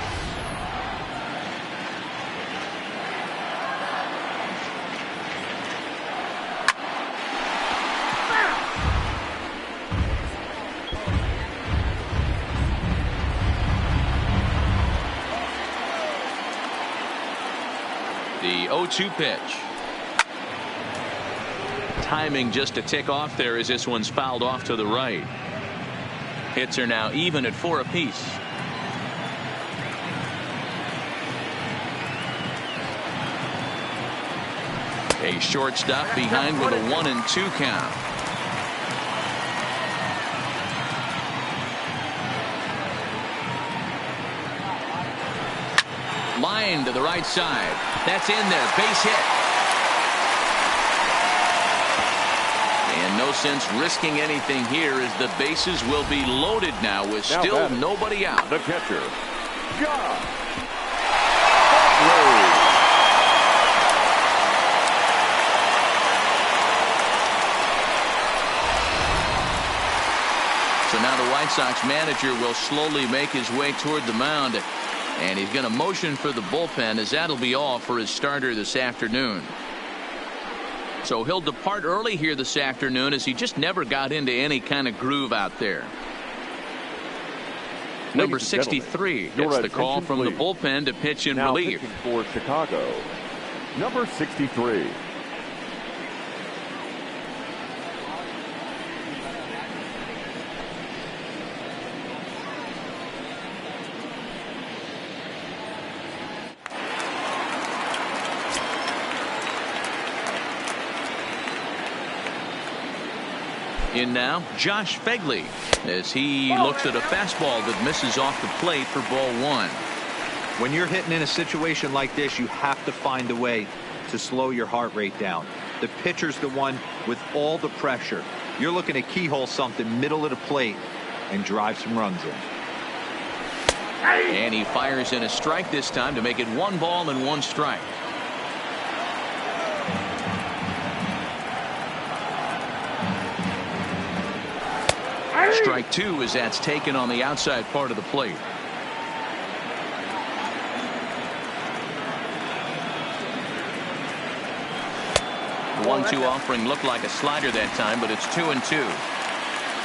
A: The 0-2 pitch. Timing just a tick off there as this one's fouled off to the right. Hits are now even at 4 apiece. A shortstop behind with a 1-2 count. Line to the right side. That's in there. Base hit. And no sense risking anything here as the bases will be loaded now with still nobody out.
D: The catcher, John.
A: So now the White Sox manager will slowly make his way toward the mound. And he's going to motion for the bullpen, as that'll be all for his starter this afternoon. So he'll depart early here this afternoon as he just never got into any kind of groove out there. Number 63 gets the call from the bullpen to pitch in relief.
D: For Chicago, number 63.
A: In now, Josh Fegley, as he looks at a fastball that misses off the plate for ball one.
C: When you're hitting in a situation like this, you have to find a way to slow your heart rate down. The pitcher's the one with all the pressure. You're looking to keyhole something middle of the plate and drive some runs in.
A: And he fires in a strike this time to make it 1 ball and 1 strike. Strike 2 as that's taken on the outside part of the plate. The 1-2 offering looked like a slider that time, but it's 2-2.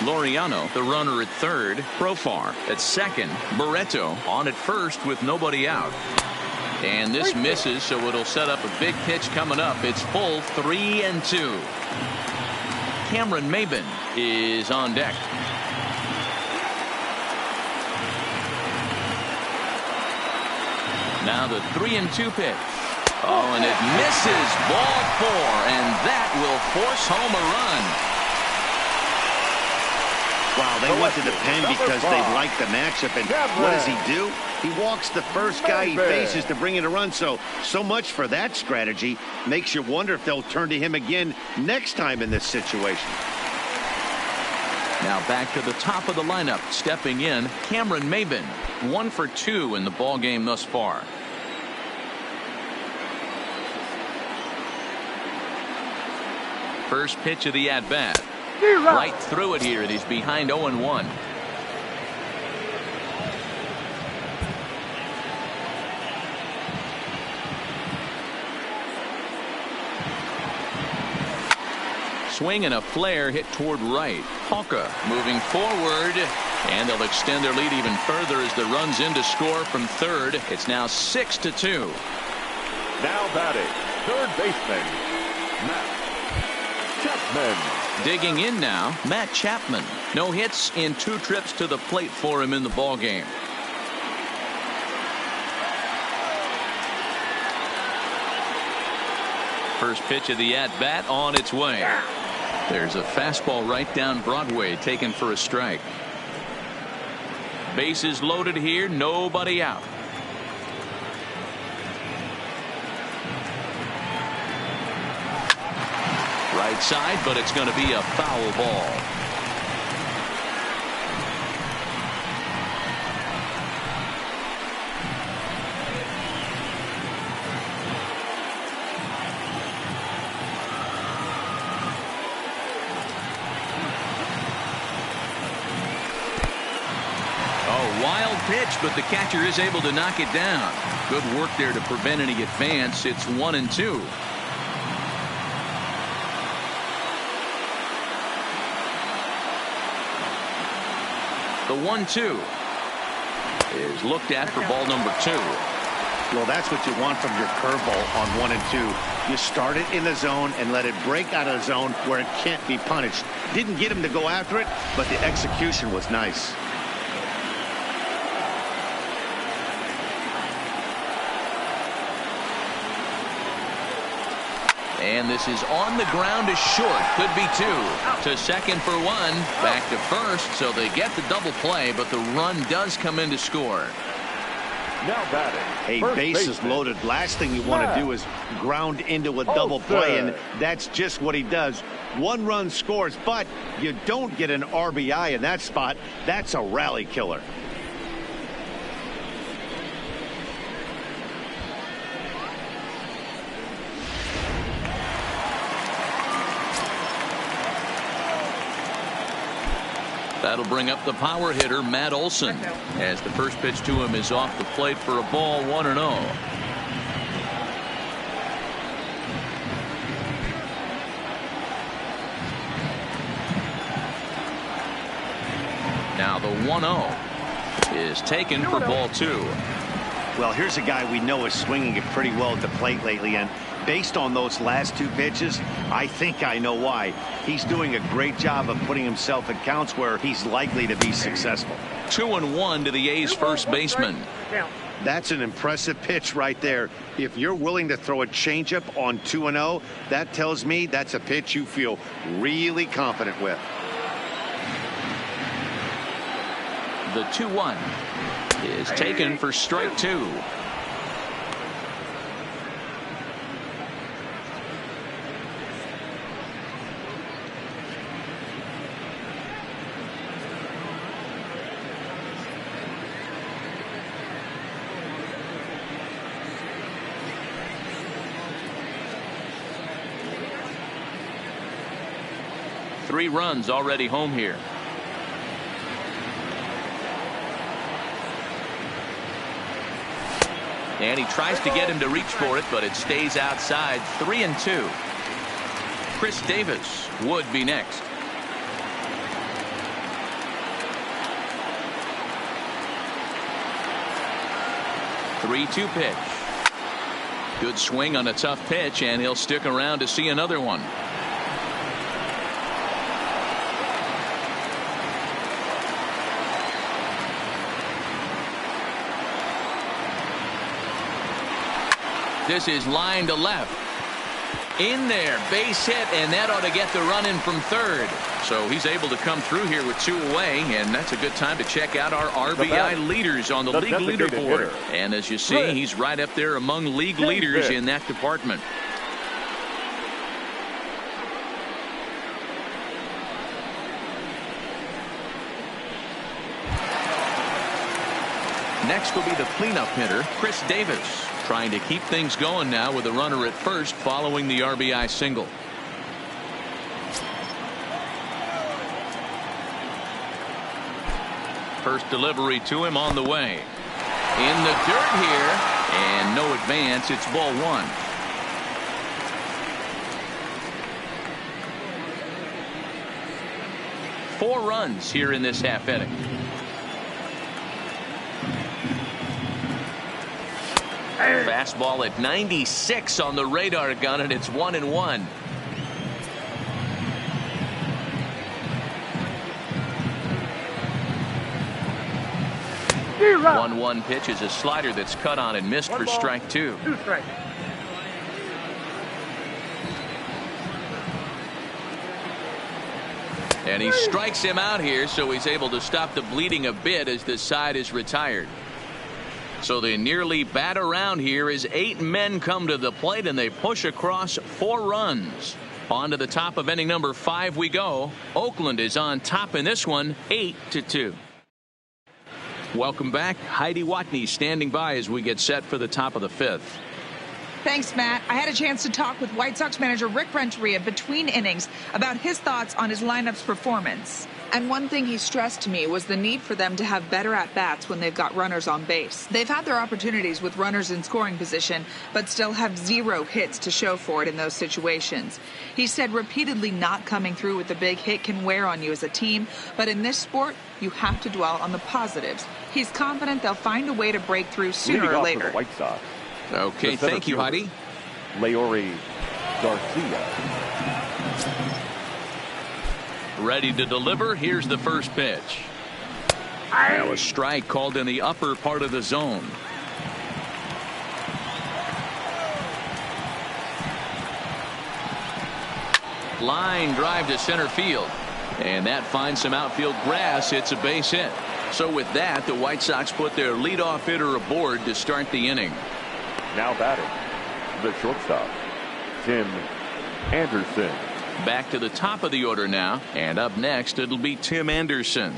A: Laureano, the runner at third. Profar at second. Barreto on at first with nobody out. And this misses, so it'll set up a big pitch coming up. It's full 3-2. Cameron Maben is on deck. Now the 3-2 pitch. Oh, and it misses. Ball 4, and that will force home a run.
B: Wow, they went to the pen because they like the matchup. And what does he do? He walks the first guy he faces to bring in a run. So much for that strategy. Makes you wonder if they'll turn to him again next time in this situation.
A: Now back to the top of the lineup. Stepping in, Cameron Maben. 1 for 2 in the ball game thus far. First pitch of the at-bat. Right through it here. He's behind 0-1. Swing and a flare hit toward right. Hawka moving forward, and they'll extend their lead even further as the runs in to score from third. It's now 6-2.
D: Now batting, third baseman, Matt Chapman.
A: Digging in now, Matt Chapman. No hits in 2 trips to the plate for him in the ball game. First pitch of the at-bat on its way. There's a fastball right down Broadway, taken for a strike. Bases loaded here, nobody out. Right side, but it's going to be a foul ball. Oh, wild pitch, but the catcher is able to knock it down. Good work there to prevent any advance. It's 1-2. The 1-2 is looked at for ball number 2.
B: Well, that's what you want from your curveball on 1 and 2. You start it in the zone and let it break out of the zone where it can't be punished. Didn't get him to go after it, but the execution was nice.
A: And this is on the ground to short. Could be 2. To second for 1. Back to first, so they get the double play, but the run does come in to score.
D: Now batting.
B: Hey, bases loaded. Last thing you want to do is ground into a double play, and that's just what he does. 1 run scores, but you don't get an RBI in that spot. That's a rally killer.
A: That'll bring up the power hitter, Matt Olson, as the first pitch to him is off the plate for a ball, 1-0. Now the 1-0 is taken for ball 2.
B: Well, here's a guy we know is swinging it pretty well at the plate lately, and based on those last 2 pitches, I think I know why. He's doing a great job of putting himself in counts where he's likely to be successful.
A: 2-1 to the A's first baseman.
B: That's an impressive pitch right there. If you're willing to throw a changeup on 2-0, that tells me that's a pitch you feel really confident with.
A: The 2-1 is taken for strike 2. Three runs already home here. And he tries to get him to reach for it, but it stays outside. 3-2. Chris Davis would be next. Three-two pitch. Good swing on a tough pitch, and he'll stick around to see another one. This is line to left. In there, base hit, and that ought to get the run in from third. So he's able to come through here with 2 away, and that's a good time to check out our RBI leaders on the league leaderboard. And as you see, he's right up there among league leaders in that department. Next will be the cleanup hitter, Chris Davis, trying to keep things going now with a runner at first following the RBI single. First delivery to him on the way. In the dirt here, and no advance. It's ball 1. Four runs here in this half inning. Fastball at 96 on the radar gun, and it's 1-1.
D: Zero.
A: 1-1 pitch is a slider that's cut on and missed for strike 2.
D: 2 strikes.
A: And he strikes him out here, so he's able to stop the bleeding a bit as this side is retired. So they nearly bat around here as 8 men come to the plate, and they push across 4 runs. On to the top of inning number 5 we go. Oakland is on top in this one, 8-2. Welcome back. Heidi Watney standing by as we get set for the top of the 5th.
E: Thanks, Matt. I had a chance to talk with White Sox manager Rick Renteria between innings about his thoughts on his lineup's performance. And one thing he stressed to me was the need for them to have better at-bats when they've got runners on base. They've had their opportunities with runners in scoring position, but still have 0 hits to show for it in those situations. He said repeatedly not coming through with a big hit can wear on you as a team, but in this sport, you have to dwell on the positives. He's confident they'll find a way to break through sooner or later.
D: The White Sox.
A: Okay, thank you, Heidi.
D: Leori Garcia.
A: Ready to deliver. Here's the first pitch. Now a strike called in the upper part of the zone. Line drive to center field, and that finds some outfield grass. It's a base hit. So with that, the White Sox put their leadoff hitter aboard to start the inning.
D: Now batting, the shortstop, Tim Anderson.
A: Back to the top of the order now, and up next it'll be Tim Anderson.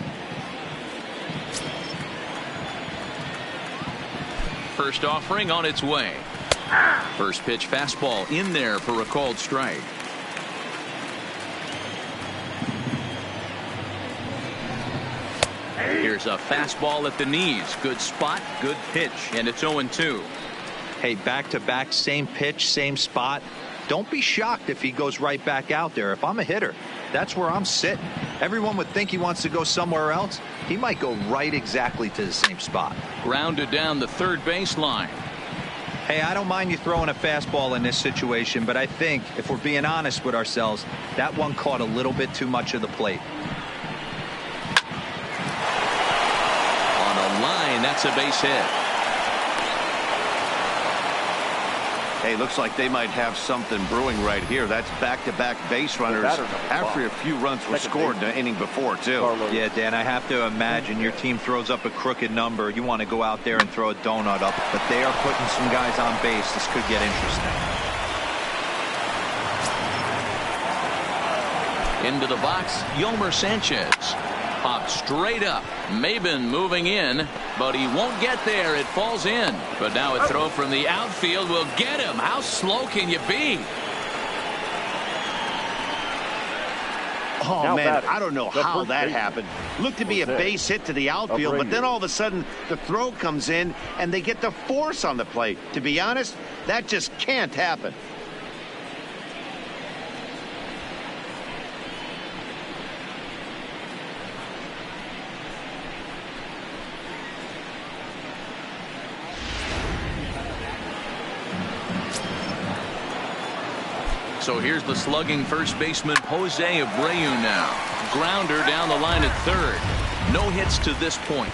A: First offering on its way. First pitch fastball in there for a called strike. Here's a fastball at the knees. Good spot, good pitch, and it's 0-2.
C: Hey, back-to-back, same pitch, same spot. Don't be shocked if he goes right back out there. If I'm a hitter, that's where I'm sitting. Everyone would think he wants to go somewhere else. He might go right exactly to the same spot.
A: Grounded down the third baseline.
C: Hey, I don't mind you throwing a fastball in this situation, but I think, if we're being honest with ourselves, that one caught a little bit too much of the plate.
A: On a line, that's a base hit.
B: Hey, looks like they might have something brewing right here. That's back-to-back base runners after a few runs were scored in the inning before, too.
C: Yeah, Dan, I have to imagine your team throws up a crooked number. You want to go out there and throw a donut up, but they are putting some guys on base. This could get interesting.
A: Into the box, Yomer Sanchez. Popped straight up. Maben moving in, but he won't get there. It falls in. But now a throw from the outfield will get him. How slow can you be?
B: Oh, man, I don't know how that happened. Looked to be a base hit to the outfield, but then all of a sudden the throw comes in and they get the force on the plate. To be honest, that just can't happen.
A: So here's the slugging first baseman Jose Abreu now. Grounder down the line at third. No hits to this point.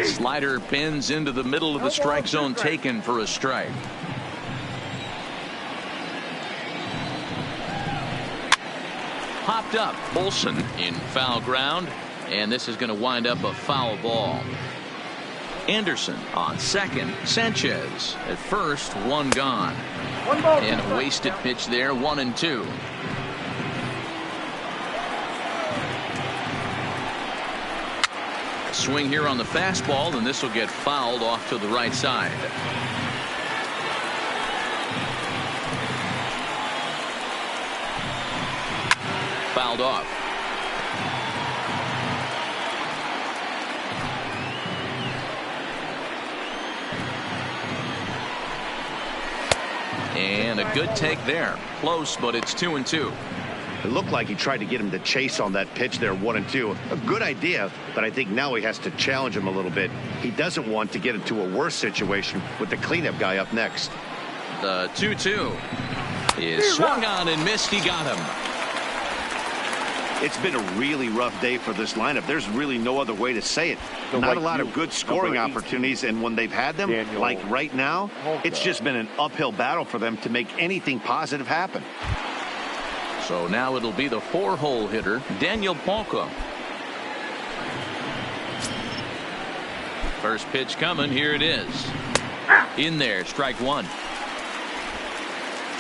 A: Slider pins into the middle of the strike zone, taken for a strike. Popped up. Olsen in foul ground, and this is going to wind up a foul ball. Anderson on second. Sanchez at first, one gone. And a wasted pitch there, 1-2. Swing here on the fastball, and this will get fouled off to the right side. Fouled off. And a good take there. Close, but it's 2-2.
B: It looked like he tried to get him to chase on that pitch there, 1-2. A good idea, but I think now he has to challenge him a little bit. He doesn't want to get into a worse situation with the cleanup guy up next.
A: The 2-2 is swung on and missed. He got him.
B: It's been a really rough day for this lineup. There's really no other way to say it. Not a lot of good scoring opportunities, and when they've had them, like right now, it's just been an uphill battle for them to make anything positive happen.
A: So now it'll be the 4-hole hitter, Daniel Palka. First pitch coming. Here it is. In there, strike one.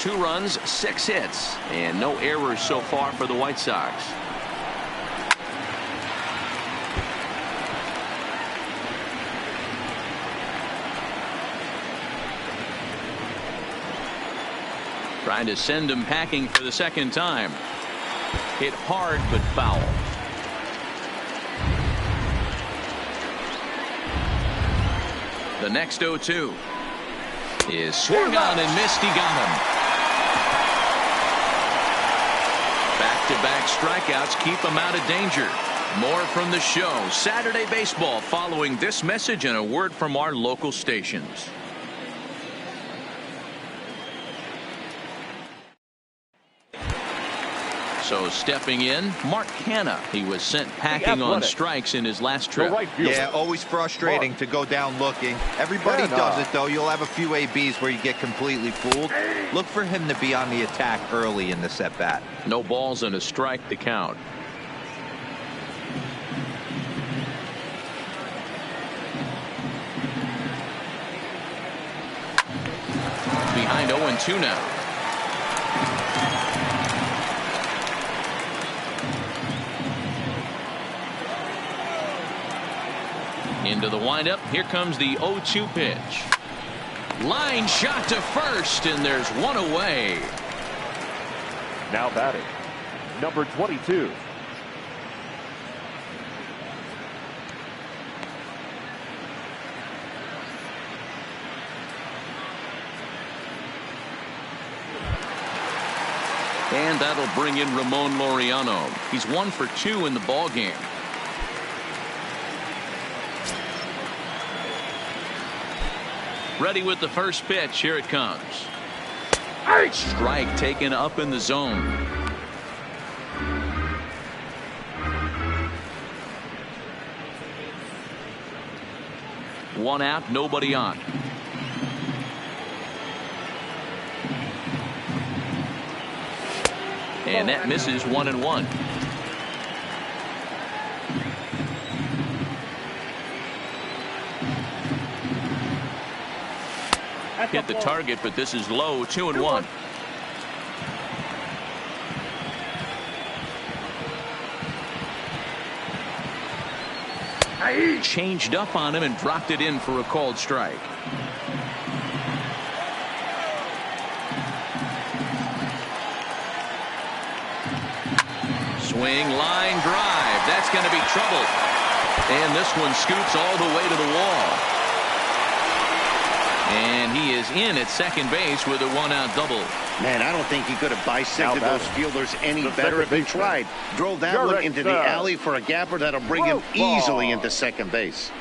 A: 2 runs, 6 hits, and no errors so far for the White Sox. Trying to send him packing for the second time. Hit hard but foul. The next 0-2 is swung on and missed. He got him. Back-to-back strikeouts keep him out of danger. More from the show. Saturday Baseball following this message and a word from our local stations. So stepping in, Mark Canha. He was sent packing on strikes in his last trip.
C: Yeah, always frustrating to go down looking. Everybody does it, though. You'll have a few ABs where you get completely fooled. Look for him to be on the attack early in this at-bat.
A: No balls and a strike to count. Behind 0-2 now. Into the windup. Here comes the 0-2 pitch. Line shot to first, and there's one away.
D: Now batting, number 22.
A: And that'll bring in Ramon Laureano. He's 1 for 2 in the ballgame. Ready with the first pitch. Here it comes. Strike taken up in the zone. 1 out, nobody on. And that misses 1-1. Hit the target, but this is low. 2-1. Changed up on him and dropped it in for a called strike. Swing, line drive. That's going to be trouble. And this one scoots all the way to the wall. And he is in at second base with a 1-out double.
B: Man, I don't think he could have bisected those fielders any better if he tried. Drove that one into the alley for a gapper that'll bring him easily into second base.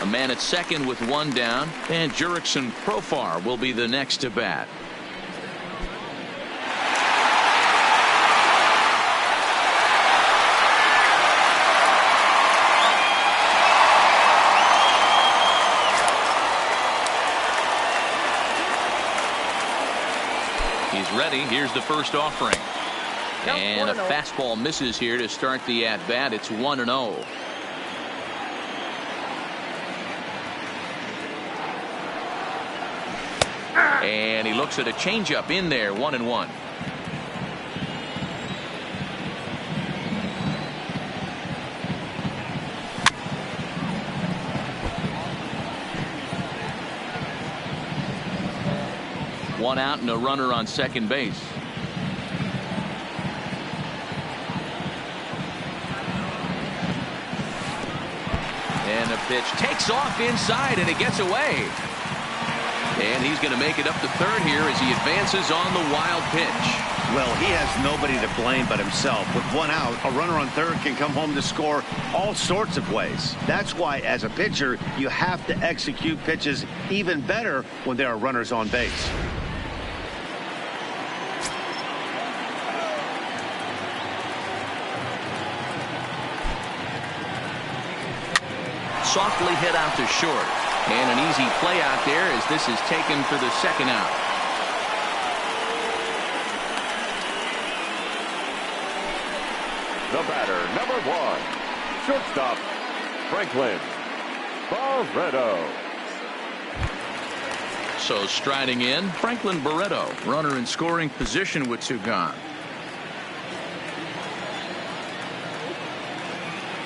A: A man at second with 1 down, and Jurickson Profar will be the next to bat. He's ready. Here's the first offering. And a fastball misses here to start the at-bat. It's 1-0. And he looks at a changeup in there. 1-1. One out and a runner on second base. And the pitch takes off inside and it gets away. And he's going to make it up to third here as he advances on the wild pitch.
B: Well, he has nobody to blame but himself. With 1 out, a runner on third can come home to score all sorts of ways. That's why, as a pitcher, you have to execute pitches even better when there are runners on base.
A: Softly hit out to short. And an easy play out there as this is taken for the second out.
D: The batter, number 1, shortstop, Franklin Barreto.
A: So striding in, Franklin Barreto, runner in scoring position with 2 gone.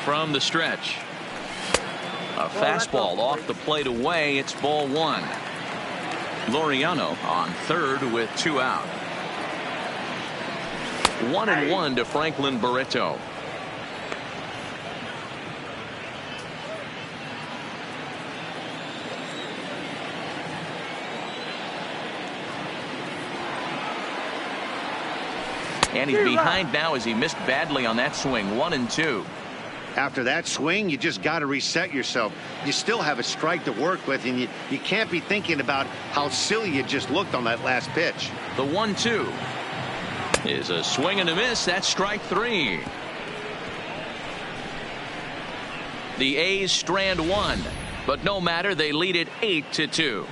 A: From the stretch. A fastball off the plate away. It's ball 1. Laureano on third with 2 out. 1-1 to Franklin Barreto. And he's behind now as he missed badly on that swing. 1-2.
B: After that swing, you just got to reset yourself. You still have a strike to work with, and you can't be thinking about how silly you just looked on that last pitch.
A: The 1-2 is a swing and a miss. That's strike 3. The A's strand 1, but no matter, they lead it 8-2.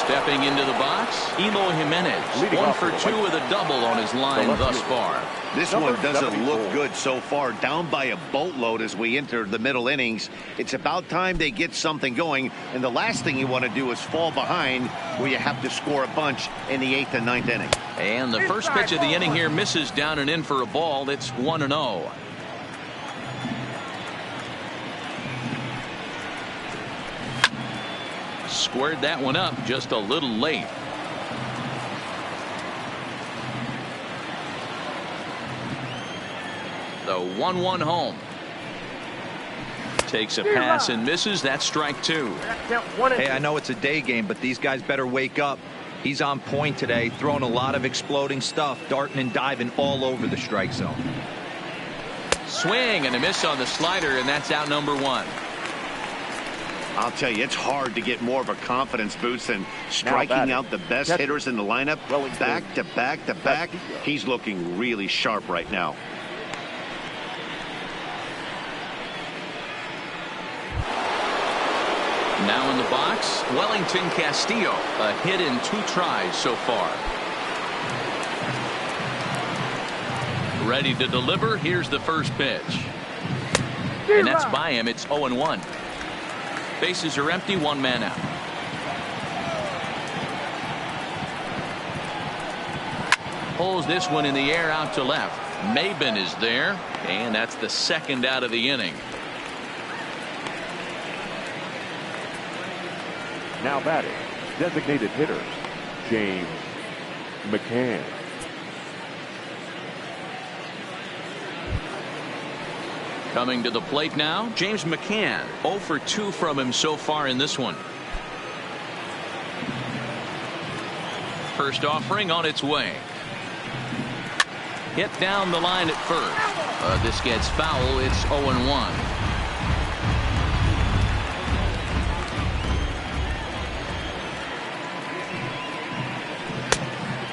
A: Stepping into the box, Eloy Jimenez. 1 for 2 with a double on his line thus far.
B: This one doesn't look good so far. Down by a boatload as we enter the middle innings. It's about time they get something going. And the last thing you want to do is fall behind where you have to score a bunch in the 8th and 9th inning.
A: And the first pitch of the inning here misses down and in for a ball. It's 1-0. Squared that one up just a little late. The 1-1 home. Takes a pass and misses. That's strike 2.
C: Hey, I know it's a day game, but these guys better wake up. He's on point today, throwing a lot of exploding stuff, darting and diving all over the strike zone.
A: Swing and a miss on the slider, and that's out number 1.
B: I'll tell you, it's hard to get more of a confidence boost than striking out the best hitters in the lineup. Back to back to back. He's looking really sharp right now.
A: Now in the box, Wellington Castillo. A hit in 2 tries so far. Ready to deliver. Here's the first pitch. And that's by him. It's 0-1. Bases are empty. 1 man out. Pulls this one in the air out to left. Maben is there. And that's the second out of the inning.
D: Now batting, designated hitters, James McCann.
A: Coming to the plate now, James McCann. 0 for 2 from him so far in this one. First offering on its way. Hit down the line at first. This gets foul. It's 0-1.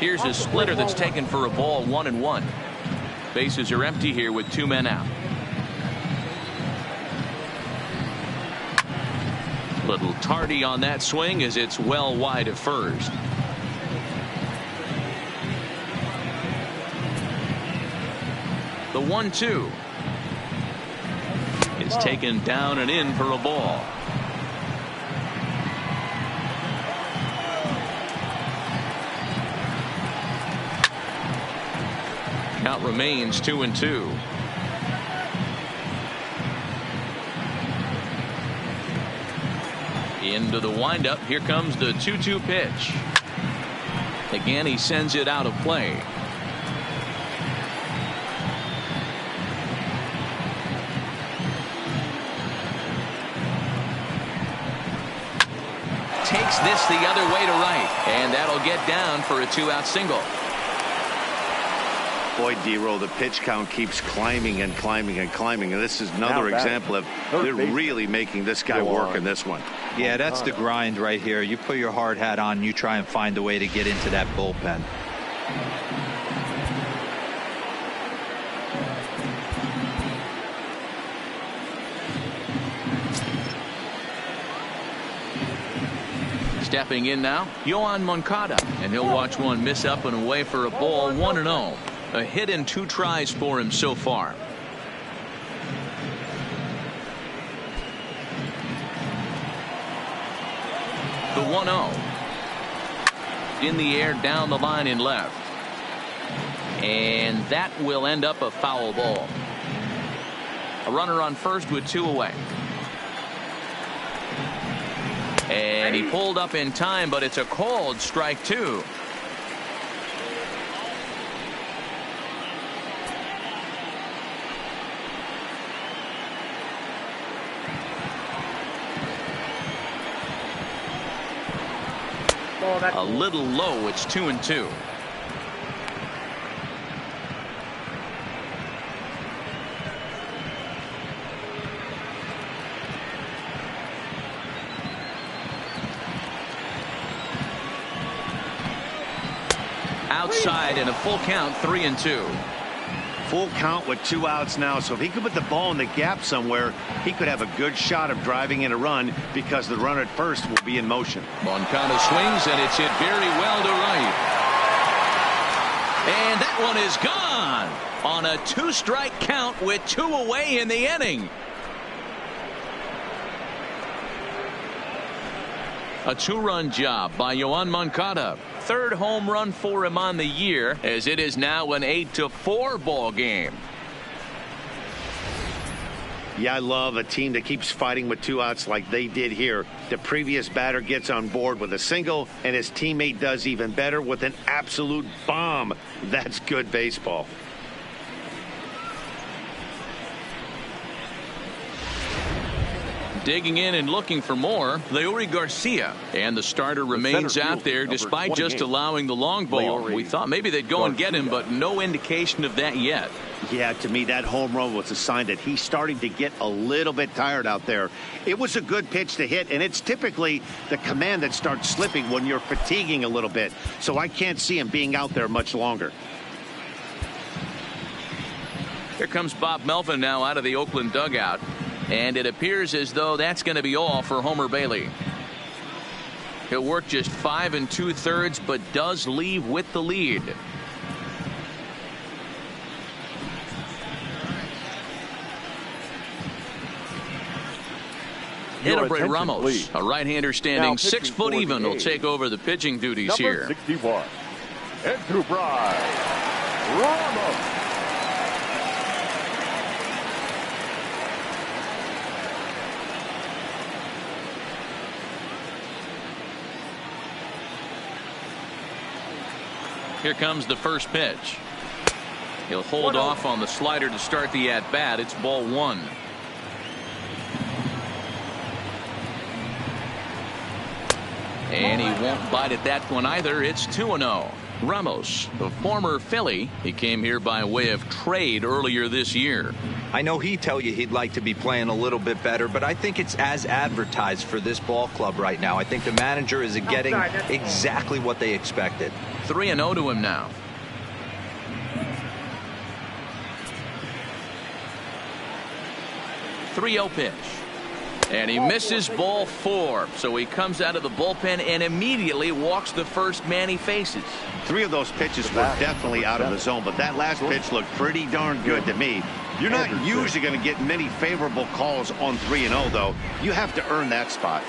A: Here's a splitter that's taken for a ball. 1-1. Bases are empty here with 2 men out. Little tardy on that swing as it's well wide of first. The 1-2 is taken down and in for a ball. Count remains 2-2. Into the windup. Here comes the 2-2 pitch. Again, he sends it out of play. Takes this the other way to right, and that'll get down for a 2-out single.
B: Boy, D-Row, the pitch count keeps climbing and climbing and climbing. And this is another example of they're really making this guy work in this one.
C: Yeah, that's the grind right here. You put your hard hat on, you try and find a way to get into that bullpen.
A: Stepping in now, Yoan Moncada, and he'll watch one miss up and away for a ball. 1-0. A hit in 2 tries for him so far. The 1-0. In the air down the line in left. And that will end up a foul ball. A runner on first with 2 away. And he pulled up in time, but it's a called strike 2. A little low. It's 2-2. Outside and a full count. 3-2.
B: Full count with 2 outs now. So if he could put the ball in the gap somewhere, he could have a good shot of driving in a run because the runner at first will be in motion.
A: Moncada swings and it's hit very well to right. And that one is gone on a 2-strike count with 2 away in the inning. A 2-run job by Yoan Moncada. 3rd home run for him on the year, as it is now an 8-4 ball game.
B: Yeah, I love a team that keeps fighting with 2 outs like they did here. The previous batter gets on board with a single, and his teammate does even better with an absolute bomb. That's good baseball.
A: Digging in and looking for more, Leury Garcia. And the starter remains out there despite just allowing the long ball. We thought maybe they'd go and get him, but no indication of that yet.
B: Yeah, to me, that home run was a sign that he's starting to get a little bit tired out there. It was a good pitch to hit, and it's typically the command that starts slipping when you're fatiguing a little bit. So I can't see him being out there much longer.
A: Here comes Bob Melvin now out of the Oakland dugout. And it appears as though that's going to be all for Homer Bailey. He'll work just 5 2/3, but does leave with the lead. Edilbert Ramos, a right-hander standing 6 foot even, will take over the pitching duties here.
D: 61, Edilbert Ramos.
A: Here comes the first pitch. He'll hold off on the slider to start the at-bat. It's ball 1. And he won't bite at that one either. It's 2-0. Ramos, the former Philly, he came here by way of trade earlier this year.
C: I know he'd tell you he'd like to be playing a little bit better, but I think it's as advertised for this ball club right now. I think the manager is getting exactly what they expected.
A: 3-0 to him now. .30 pitch. And he misses ball 4. So he comes out of the bullpen and immediately walks the first man he faces.
B: 3 of those pitches were definitely out of the zone, but that last pitch looked pretty darn good to me. You're not usually going to get many favorable calls on 3-0, though. You have to earn that spot.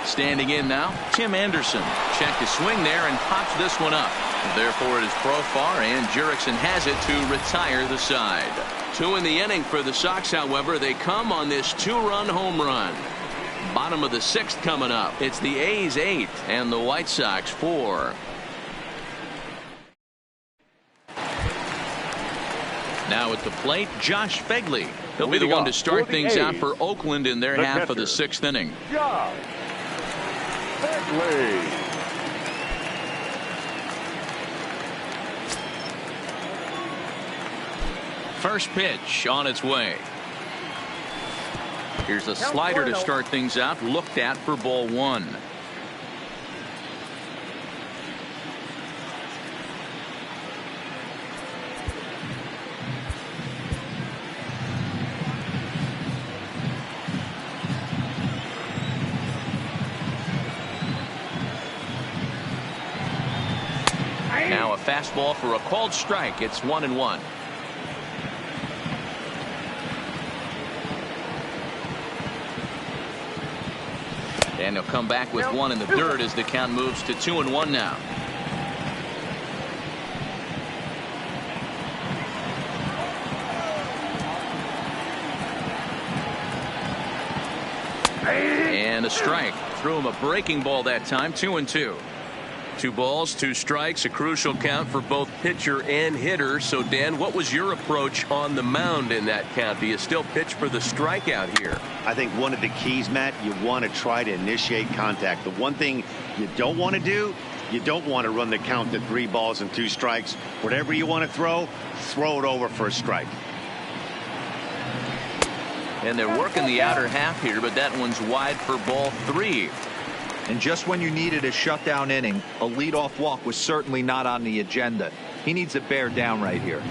A: Standing in now, Tim Anderson. Check his swing there and pops this one up. Therefore, it is Profar, and Jurickson has it to retire the side. 2 in the inning for the Sox, however. They come on this 2-run home run. Bottom of the 6th coming up. It's the A's 8 and the White Sox 4. Now at the plate, Josh Phegley. He'll be the one to start things out for Oakland in their half of the 6th inning.
D: Josh Phegley.
A: First pitch on its way. Here's a slider to start things out, looked at for ball 1. Now a fastball for a called strike. It's 1-1. And he'll come back with 1 in the 3rd as the count moves to 2-1 now. And a strike. Threw him a breaking ball that time. 2-2. 2 balls, 2 strikes, a crucial count for both pitcher and hitter. So, Dan, what was your approach on the mound in that count? Do you still pitch for the strikeout here?
B: I think one of the keys, Matt, you want to try to initiate contact. The one thing you don't want to do, you don't want to run the count to 3 balls and 2 strikes. Whatever you want to throw it over for a strike.
A: And they're working the outer half here, but that one's wide for ball 3.
C: And just when you needed a shutdown inning, a leadoff walk was certainly not on the agenda. He needs to bear down right here.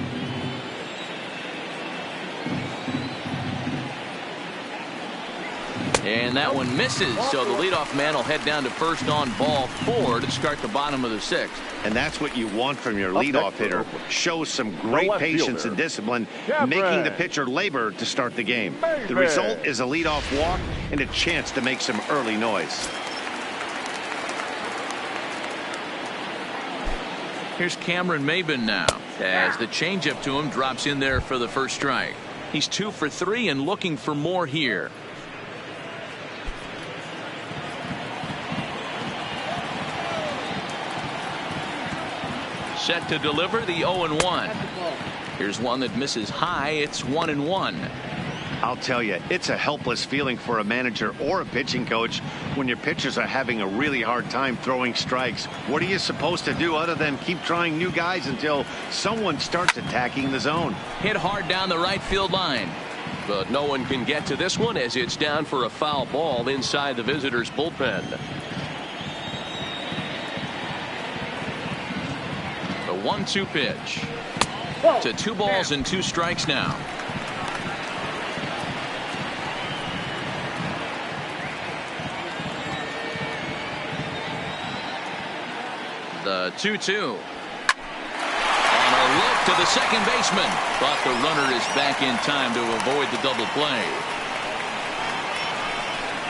A: And that one misses, so the leadoff man will head down to first on ball 4 to start the bottom of the 6th.
B: And that's what you want from your leadoff hitter. Show some great patience and discipline, making the pitcher labor to start the game. The result is a leadoff walk and a chance to make some early noise.
A: Here's Cameron Maben now, as the changeup to him drops in there for the first strike. He's 2 for 3 and looking for more here. Set to deliver the 0-1. Here's one that misses high. It's 1-1.
B: I'll tell you, it's a helpless feeling for a manager or a pitching coach when your pitchers are having a really hard time throwing strikes. What are you supposed to do other than keep trying new guys until someone starts attacking the zone?
A: Hit hard down the right field line.
F: But no one can get to this one as it's down for a foul ball inside the visitors' bullpen.
A: The 1-2 pitch. To 2 balls and 2 strikes now. The 2-2. On a look to the second baseman, but the runner is back in time to avoid the double play.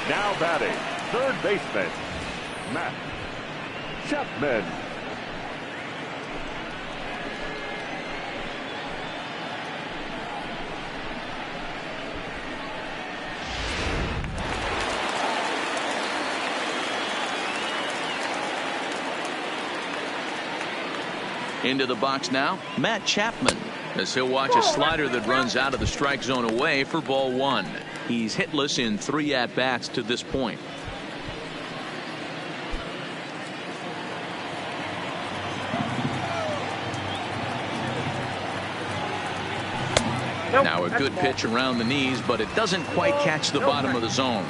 D: Now batting, third baseman, Matt Chapman.
A: Into the box now, Matt Chapman, as he'll watch a slider that runs out of the strike zone away for ball 1. He's hitless in 3 at-bats to this point. Now a good pitch around the knees, but it doesn't quite catch the bottom of the zone.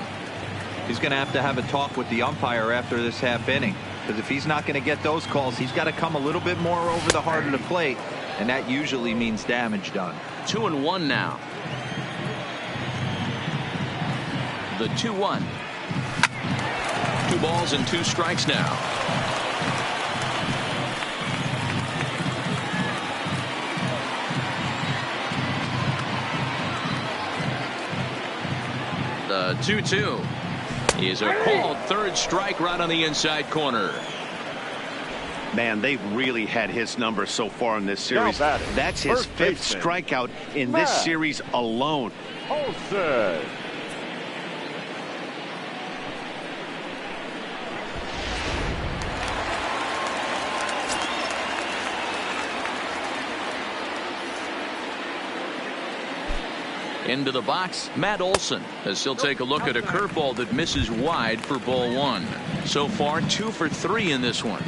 C: He's going to have a talk with the umpire after this half inning. Because if he's not going to get those calls, he's got to come a little bit more over the heart of the plate, and that usually means damage done.
A: 2-1 now. The 2-1. 2 balls and 2 strikes now. The 2-2. Is a called third strike right on the inside corner.
B: Man, they've really had his number so far in this series. That's his 5th strikeout in this series alone.
D: Olsen.
A: Into the box, Matt Olson, as he'll take a look at a curveball that misses wide for ball 1. So far, 2 for 3 in this one.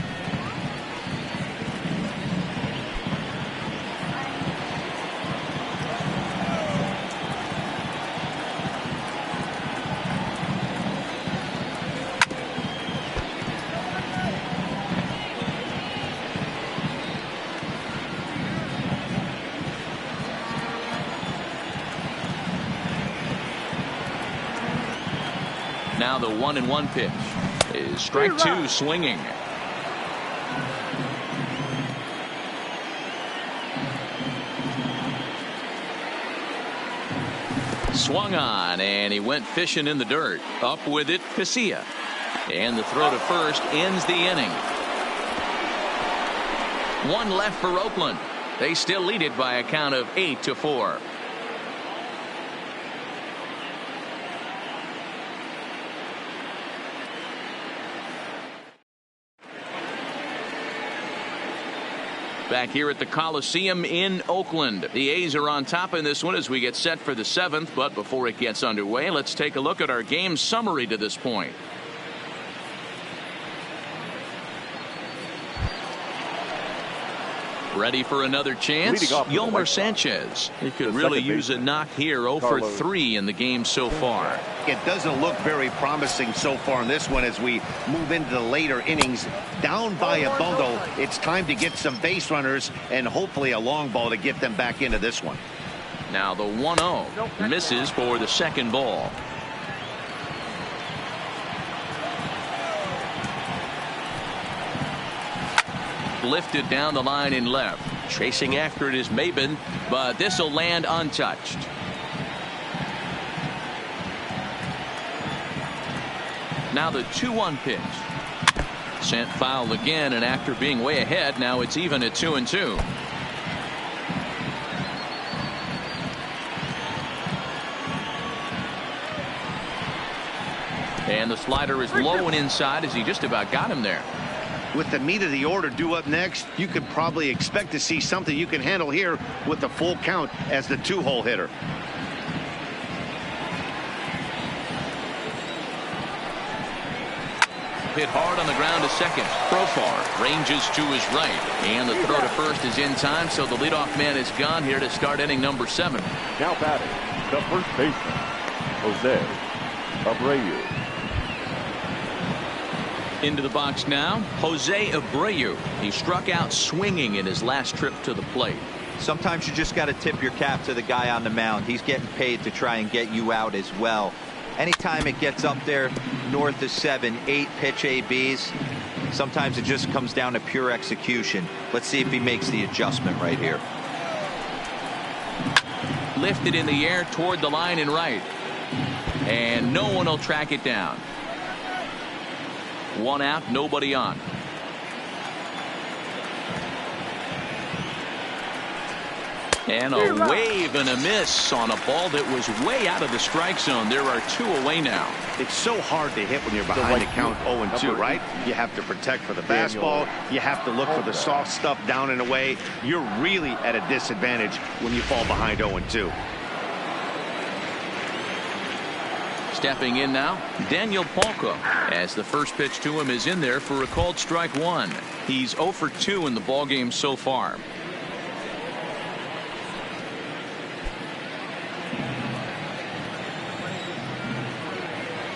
A: Now the 1-1 pitch is strike 2 swinging. Swung on and he went fishing in the dirt. Up with it, Casilla. And the throw to first ends the inning. 1 left for Oakland. They still lead it by a count of 8-4. Back here at the Coliseum in Oakland. The A's are on top in this one as we get set for the 7th. But before it gets underway, let's take a look at our game summary to this point. Ready for another chance? Yolmer Sanchez. He could really use a knock here. 0 for 3 in the game so far.
B: It doesn't look very promising so far in this one as we move into the later innings. Down by a bundle, it's time to get some base runners and hopefully a long ball to get them back into this one.
A: Now the 1-0 misses for the second ball. Lifted down the line in left. Chasing after it is Maben, but this will land untouched. Now the 2-1 pitch. Sent foul again, and after being way ahead, now it's even at 2-2. And the slider is low and inside as he just about got him there.
B: With the meat of the order due up next, you could probably expect to see something you can handle here with the full count as the 2-hole hitter.
A: hit hard on the ground to second. Profar ranges to his right, and the throw to first is in time, so the leadoff man is gone here to start inning number 7.
D: Now batting, the first baseman, Jose Abreu.
A: Into the box now, Jose Abreu. He struck out swinging in his last trip to the plate.
C: Sometimes you just got to tip your cap to the guy on the mound. He's getting paid to try and get you out as well. Anytime it gets up there north of 7, 8 pitch ABs, sometimes it just comes down to pure execution. Let's see if he makes the adjustment right here.
A: Lifted in the air toward the line and right. And no one will track it down. 1 out, nobody on. And a wave and a miss on a ball that was way out of the strike zone. There are 2 away now.
B: It's so hard to hit when you're behind the count 0-2, right? You have to protect for the fastball. You have to look for the soft stuff down and away. You're really at a disadvantage when you fall behind 0-2.
A: Stepping in now, Daniel Palka, as the first pitch to him is in there for a called strike 1. He's 0 for 2 in the ballgame so far.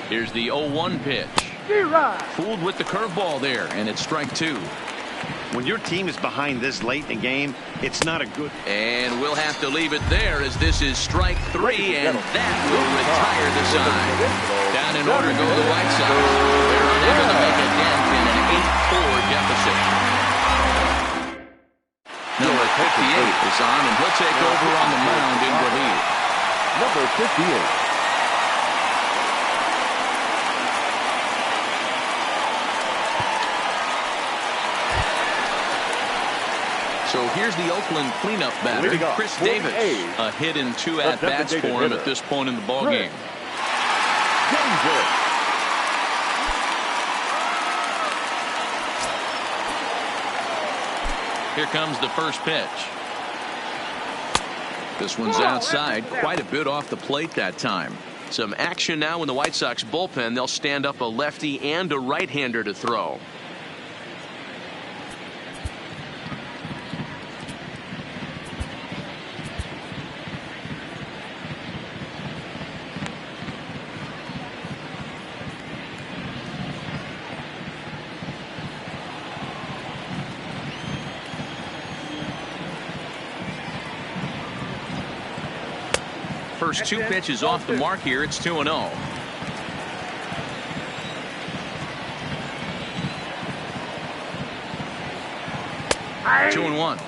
A: Here's the 0-1 pitch. Fooled with the curveball there, and it's strike 2.
B: When your team is behind this late in the game, it's not a good.
A: And we'll have to leave it there, as this is strike 3, and that will retire the side. Down in order go the White Sox. They're unable to make a dent in an 8-4 deficit. Number 58 is on, and he'll take over on the mound in relief.
D: Number 58.
A: So here's the Oakland cleanup batter, Chris Davis. A hit and 2 at-bats for him at this point in the ballgame. Here comes the first pitch. This one's outside, quite a bit off the plate that time. Some action now in the White Sox bullpen. They'll stand up a lefty and a right-hander to throw. First 2 pitches off the mark here. It's 2-0. 2-1.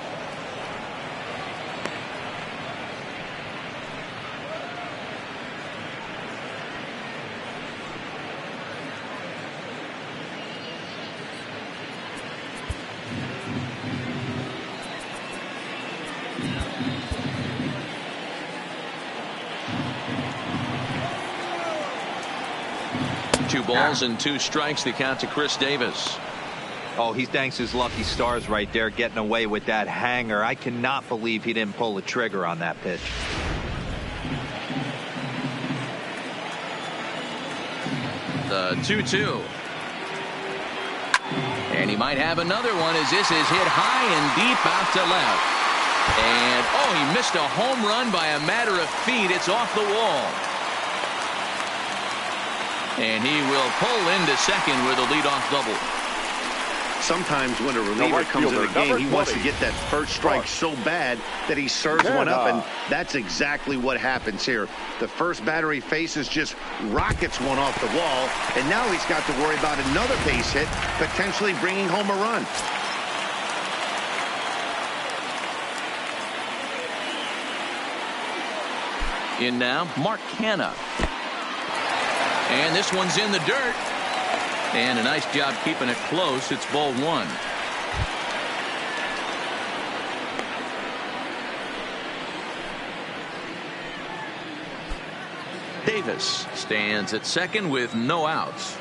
A: Two balls and 2 strikes, the count to Chris Davis.
C: Oh, he thanks his lucky stars right there, getting away with that hanger. I cannot believe he didn't pull the trigger on that pitch.
A: The 2-2. And he might have another one, as this is hit high and deep out to left. And, oh, he missed a home run by a matter of feet. It's off the wall. And he will pull into second with a leadoff double.
B: Sometimes when a reliever comes in the game, he wants to get that first strike so bad that he serves one up, and that's exactly what happens here. The first batter he faces just rockets one off the wall, and now he's got to worry about another base hit, potentially bringing home a run.
A: In now, Mark Canha. And this one's in the dirt. And a nice job keeping it close. It's ball 1. Davis stands at second with no outs.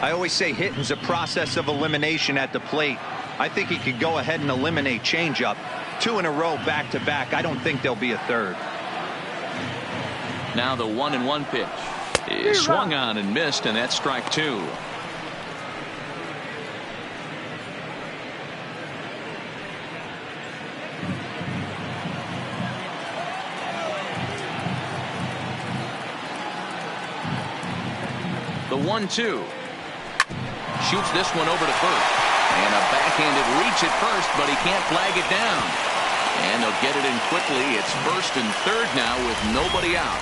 C: I always say hitting's a process of elimination at the plate. I think he could go ahead and eliminate changeup. 2 in a row back-to-back. I don't think there'll be a third.
A: Now the 1-1 pitch is swung on and missed, and that's strike 2. The 1-2. Shoots this one over to first. And a backhanded reach at first, but he can't flag it down. And they'll get it in quickly. It's first and third now with nobody out.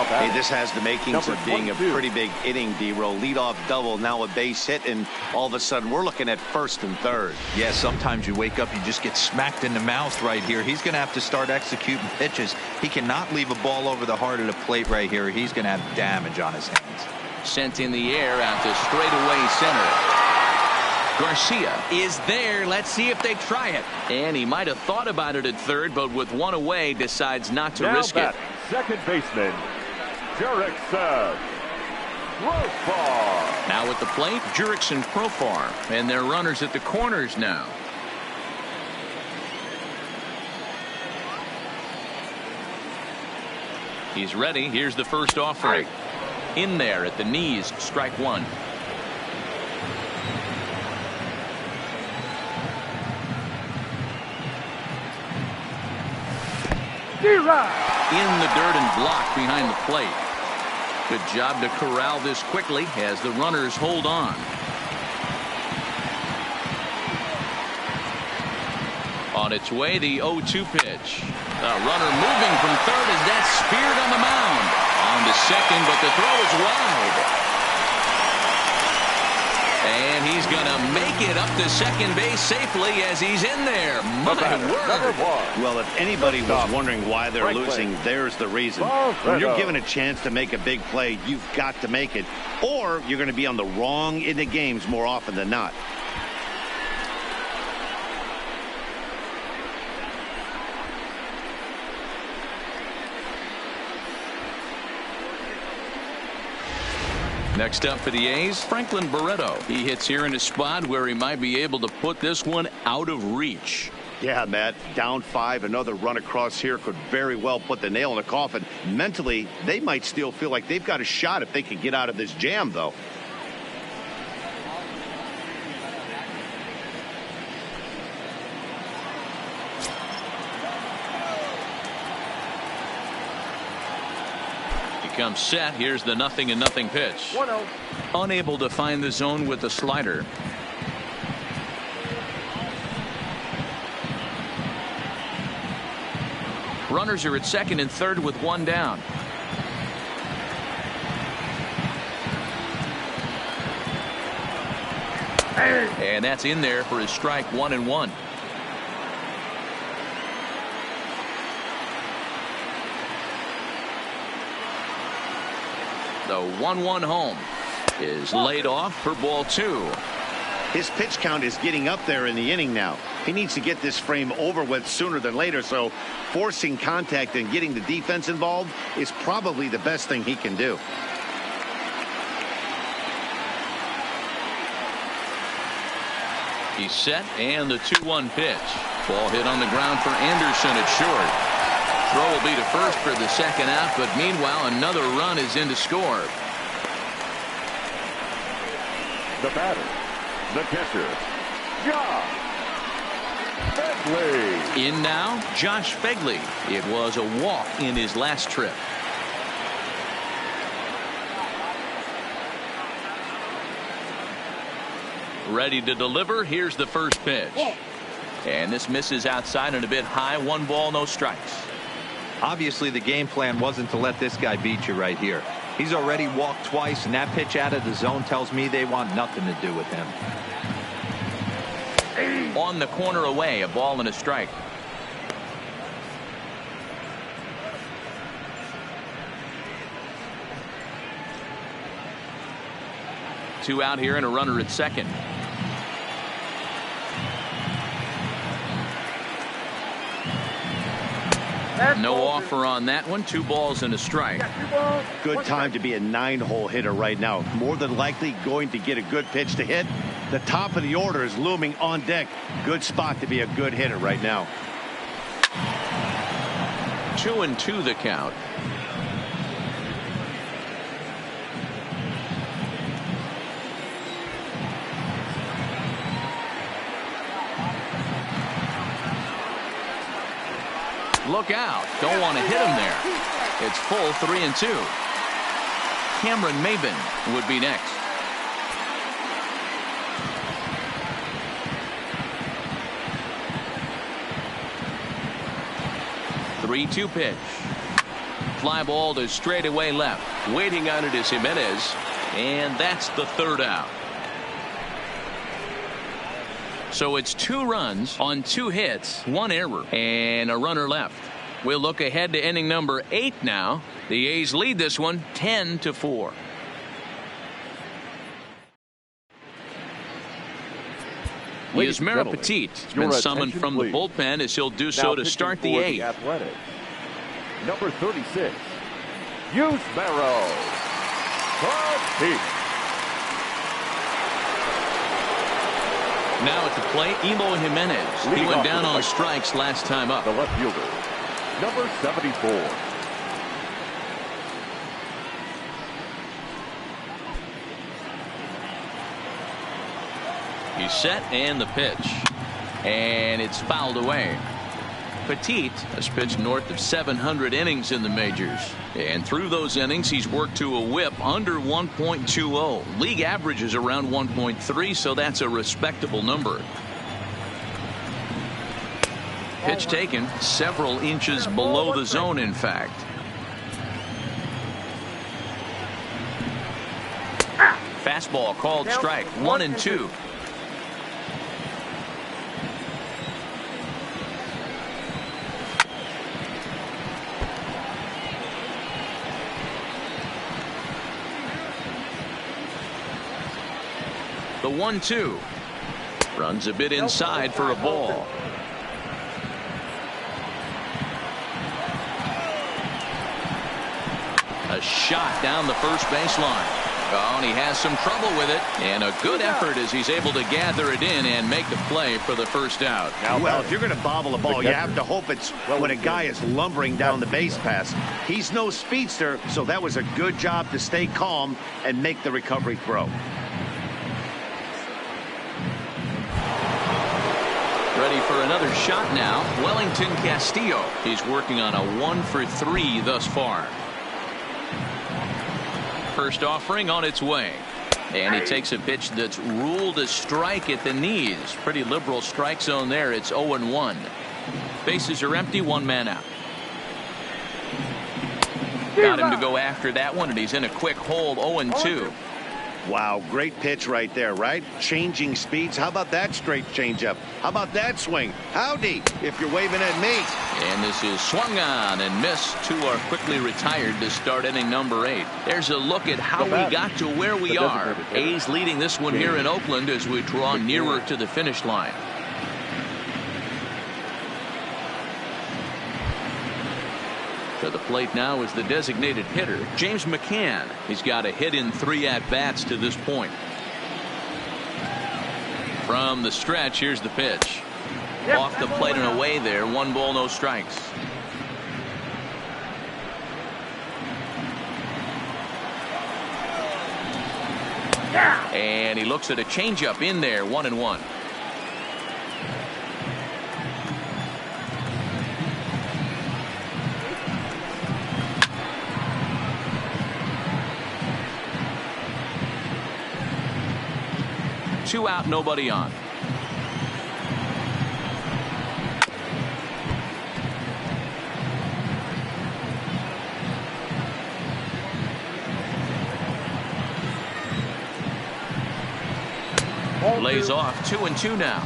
B: Hey, this has the makings of being a pretty big inning, D-Row. Leadoff double, now a base hit, and all of a sudden we're looking at first and third.
C: Yeah, sometimes you wake up, you just get smacked in the mouth right here. He's going to have to start executing pitches. He cannot leave a ball over the heart of the plate right here. He's going to have damage on his hands.
A: Sent in the air out to straightaway center. Garcia is there. Let's see if they try it. And he might have thought about it at third, but with one away, decides not to risk it.
D: Second baseman, Jurickson Profar.
A: Now at the plate, Jurickson Profar. And their runners at the corners now. He's ready. Here's the first offering. In there at the knees, strike 1. In the dirt and blocked behind the plate. Good job to corral this quickly as the runners hold on. On its way, the 0-2 pitch. The runner moving from third as that's speared on the mound. On to second, but the throw is wide. And he's going to make it up to second base safely as he's in there. My word.
B: Well, if anybody was wondering why they're losing, there's the reason. When you're given a chance to make a big play, you've got to make it, or you're going to be on the wrong end of games more often than not.
A: Next up for the A's, Franklin Barreto. He hits here in a spot where he might be able to put this one out of reach.
B: Yeah, Matt, down 5, another run across here could very well put the nail in the coffin. Mentally, they might still feel like they've got a shot if they can get out of this jam, though.
A: Comes set. Here's the 0-0 pitch.
D: 1-0.
A: Unable to find the zone with the slider. Runners are at second and third with one down. And that's in there for his strike 1-1. The 1-1 home is laid off for ball 2.
B: His pitch count is getting up there in the inning now. He needs to get this frame over with sooner than later, so forcing contact and getting the defense involved is probably the best thing he can do.
A: He's set, and the 2-1 pitch. Ball hit on the ground for Anderson at short. Throw will be to first for the second out, but meanwhile another run is in to score.
D: The batter, the catcher, Josh Begley.
A: In now, Josh Begley. It was a walk in his last trip. Ready to deliver. Here's the first pitch. And this misses outside and a bit high. 1 ball, no strikes.
C: Obviously, the game plan wasn't to let this guy beat you right here. He's already walked twice, and that pitch out of the zone tells me they want nothing to do with him.
A: On the corner away, a ball and a strike. Two out here and a runner at second. No offer on that one. 2 balls and a strike.
B: Good time to be a 9-hole hitter right now. More than likely going to get a good pitch to hit. The top of the order is looming on deck. Good spot to be a good hitter right now.
A: 2-2 the count. Look out. Don't want to hit him there. It's full 3-2. Cameron Maben would be next. 3-2 pitch. Fly ball to straightaway left. Waiting on it is Jimenez. And that's the third out. So it's 2 runs on 2 hits, 1 error, and a runner left. We'll look ahead to inning number 8 now. The A's lead this one 10-4. Yasmera Petit has been summoned from the bullpen as he'll do so to start the 8th.
D: Number 36, Yasmera Petit.
A: Now at the plate, Emo Jimenez. He went down on strikes last time up.
D: The left fielder, number 74.
A: He's set and the pitch. And it's fouled away. Petit has pitched north of 700 innings in the majors. And through those innings, he's worked to a whip under 1.20. League average is around 1.3, so that's a respectable number. Pitch taken several inches below the zone, in fact. Fastball called strike. 1-2. The 1-2 runs a bit inside for a ball. A shot down the first baseline. Oh, and he has some trouble with it, and a good effort as he's able to gather it in and make the play for the first out.
B: Well, if you're going to bobble a ball, you have to hope it's when a guy is lumbering down the base pass. He's no speedster, so that was a good job to stay calm and make the recovery throw.
A: Ready for another shot now. Wellington Castillo. He's working on a 1-for-3 thus far. First offering on its way. And he takes a pitch that's ruled a strike at the knees. Pretty liberal strike zone there. It's 0-1. Bases are empty. 1 man out. Got him to go after that one, and he's in a quick hold. 0-2.
B: Wow, great pitch right there, right? Changing speeds. How about that straight changeup? How about that swing? Howdy, if you're waving at me.
A: And this is swung on and missed. 2 are quickly retired to start inning number 8. There's a look at how we got to where we are. A's leading this one here in Oakland as we draw nearer to the finish line. To the plate now is the designated hitter, James McCann. He's got a hit in 3 at-bats to this point. From the stretch, here's the pitch. Off the plate and away there. 1 ball, no strikes. And he looks at a changeup in there. 1-1. Two out, nobody on. Lays off. 2-2 now.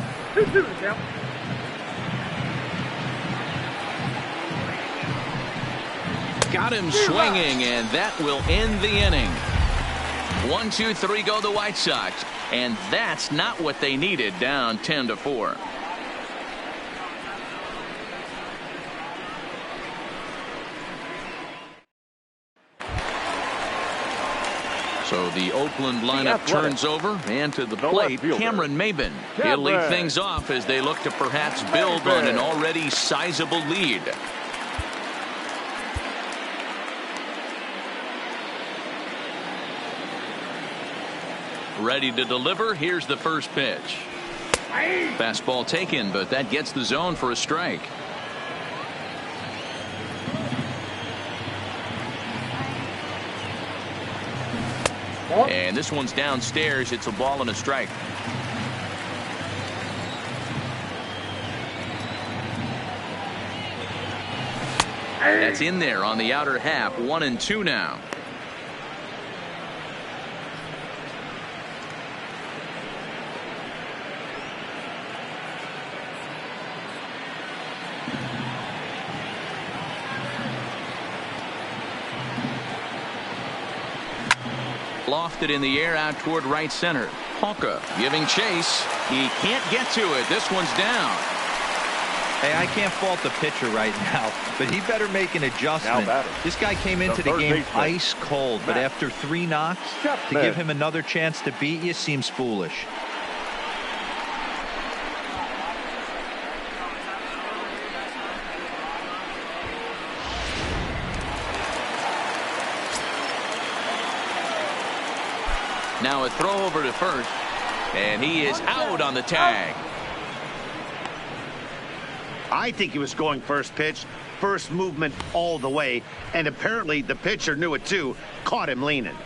A: Got him swinging, and that will end the inning. 1, 2, 3 go the White Sox. And that's not what they needed, down 10-4. So the Oakland lineup turns over, and to the plate, Cameron Maben. He'll lead things off as they look to perhaps build on an already sizable lead. Ready to deliver. Here's the first pitch. Fastball taken, but that gets the zone for a strike. And this one's downstairs. It's a ball and a strike. That's in there on the outer half. 1-2 now. Lofted in the air out toward right center. Hawka giving chase. He can't get to it. This one's down.
C: Hey, I can't fault the pitcher right now, but he better make an adjustment. This guy came into the game ice cold, but after 3 knocks, to give him another chance to beat you seems foolish.
A: Now a throw over to first, and he is out on the tag.
B: I think he was going first pitch, first movement all the way, and apparently the pitcher knew it too, caught him leaning.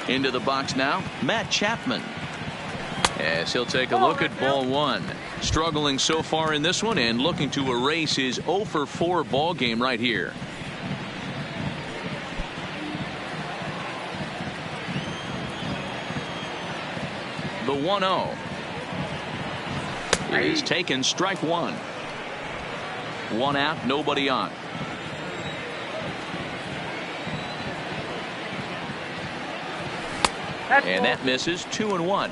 A: Into the box now, Matt Chapman. As he'll take a look at ball 1. Struggling so far in this one and looking to erase his 0 for 4 ball game right here. The 1-0 is taken, strike 1. 1 out, nobody on. And that misses. 2-1.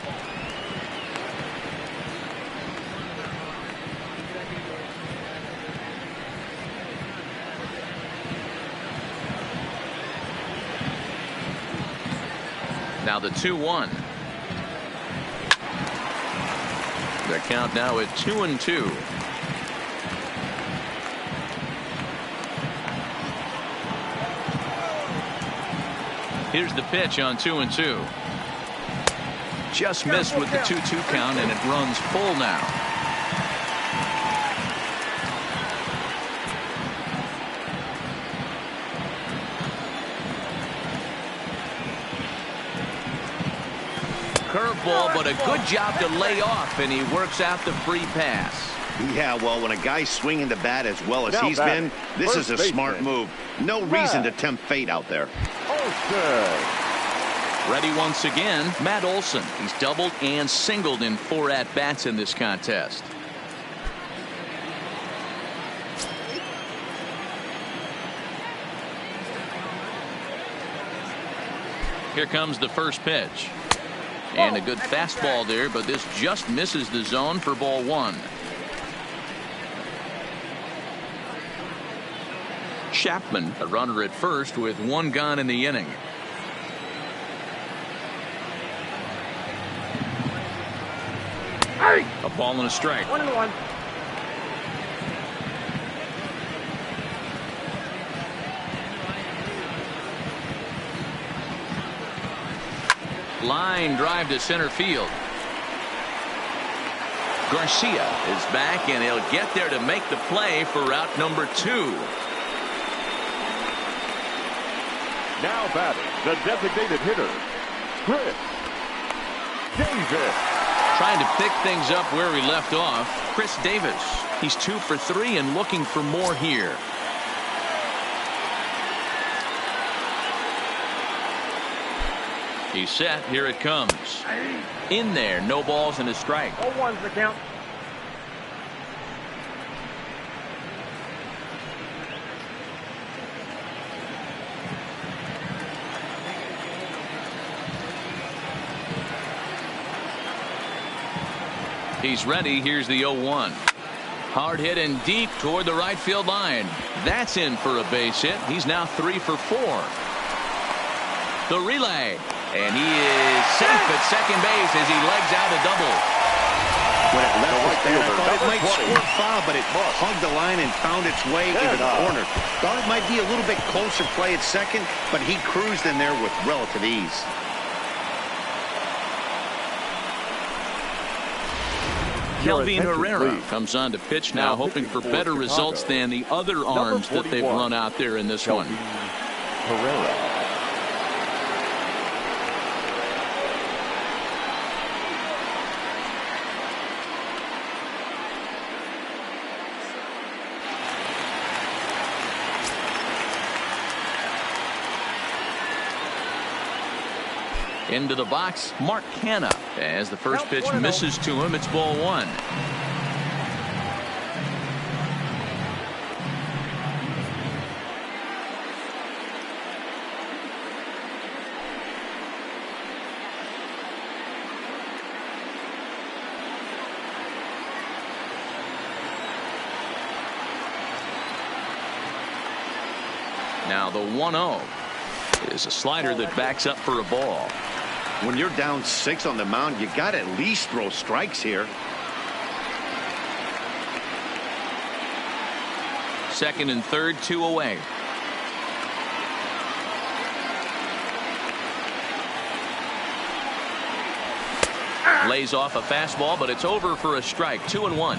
A: Now the 2-1. The count now at 2-2. Here's the pitch on 2-2. Just missed with the 2-2 count, and it runs full now. Curveball, but a good job to lay off, and he works out the free pass.
B: Yeah, well, when a guy's swinging the bat as well as he's been, this is a smart move. No reason to tempt fate out there.
A: Ready once again, Matt Olson. He's doubled and singled in 4 at-bats in this contest. Here comes the first pitch. And a good fastball there, but this just misses the zone for ball 1. Chapman, a runner at first with 1 gone in the inning. A ball and a strike.
G: 1-1.
A: Line drive to center field. Garcia is back, and he'll get there to make the play for route number 2.
D: Now batting, the designated hitter, Chris Davis.
A: Trying to pick things up where he left off. Chris Davis. He's 2 for 3 and looking for more here. He's set. Here it comes. In there. No balls and a strike.
G: 0-1's the count.
A: He's ready. Here's the 0-1. Hard hit and deep toward the right field line. That's in for a base hit. He's now 3 for 4. The relay. And he is safe at second base as he legs out a double.
B: When it left the stand, I thought it might squirt foul, but it hugged the line and found its way into the corner. Thought it might be a little bit closer play at second, but he cruised in there with relative ease.
A: Kelvin Herrera comes on to pitch now, hoping for better results than the other arms that they've run out there in this one.
D: Herrera.
A: Into the box, Mark Canha. As the first pitch misses to him, it's ball 1. Now the 1-0 is a slider that backs up for a ball.
B: When you're down 6 on the mound, you got to at least throw strikes here.
A: Second and third, 2 away. Lays off a fastball, but it's over for a strike. 2-1.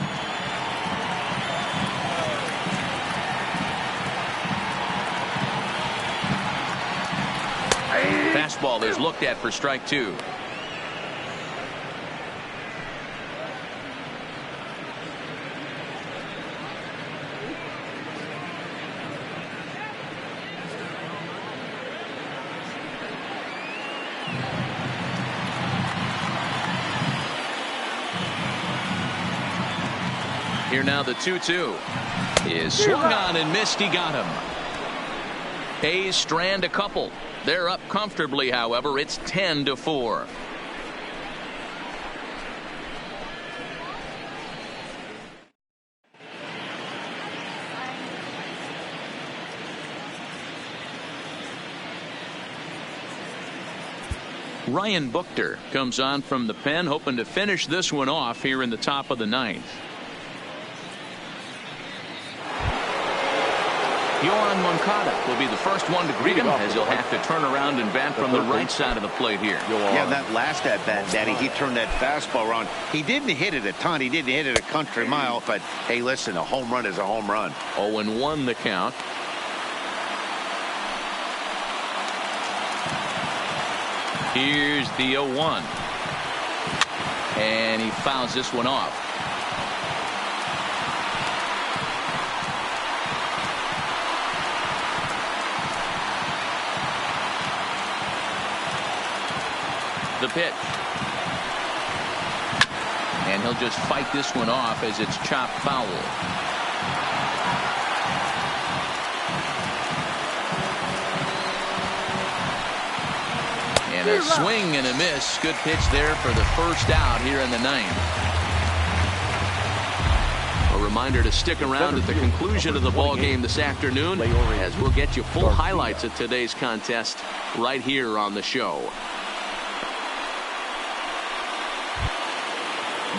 A: Fastball is looked at for strike 2. Here now the 2-2 is swung on and missed. He got him. A's strand a couple. They're up comfortably, however. It's 10-4. Ryan Buchter comes on from the pen, hoping to finish this one off here in the top of the 9th. Yohan Moncada will be the first one to greet him, as he'll have to turn around and bat from the right side of the plate here.
B: Yeah, that last at bat, Daddy, he turned that fastball around. He didn't hit it a ton. He didn't hit it a country mile, but hey, listen, a home run is a home run.
A: 0-1 the count. Here's the 0-1. And he fouls this one off. The pitch. And he'll just fight this one off as it's chopped foul. And a swing and a miss. Good pitch there for the first out here in the 9th. A reminder to stick around at the conclusion of the ball game this afternoon, as we'll get you full highlights of today's contest right here on the show.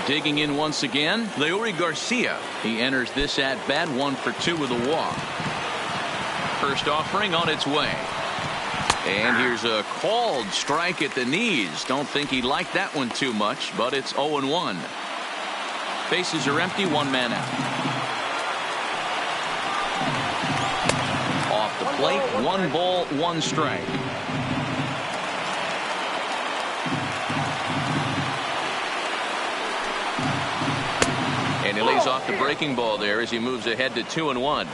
A: Digging in once again, Leury Garcia. He enters this at bat 1 for 2 with a walk. First offering on its way. And here's a called strike at the knees. Don't think he liked that one too much, but it's 0-1. Bases are empty, 1 man out. Off the plate, 1 ball, 1 strike. And he lays off the breaking ball there as he moves ahead to 2-1.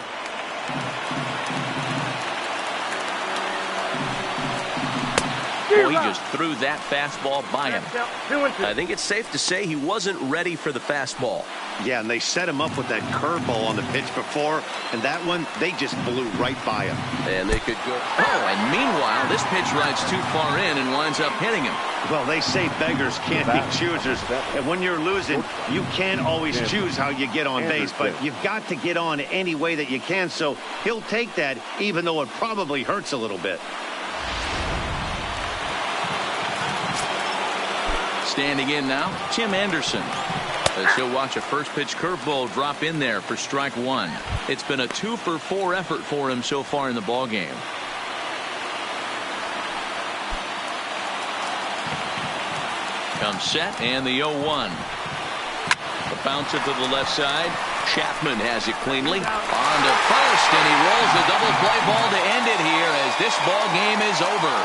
A: Well, he just threw that fastball by him.
F: I think it's safe to say he wasn't ready for the fastball.
B: Yeah, and they set him up with that curveball on the pitch before, and that one, they just blew right by him.
F: And they could go.
A: Oh, and meanwhile, this pitch rides too far in and winds up hitting him.
B: Well, they say beggars can't be choosers, and when you're losing, you can't always choose how you get on base, but you've got to get on any way that you can, so he'll take that, even though it probably hurts a little bit.
A: Standing in now, Tim Anderson. As he'll watch a first pitch curveball drop in there for strike one. It's been a 2-for-4 effort for him so far in the ball game. Comes set and the 0-1. The bouncer to the left side. Chapman has it cleanly. On to first, and he rolls the double play ball to end it here as this ball game is over.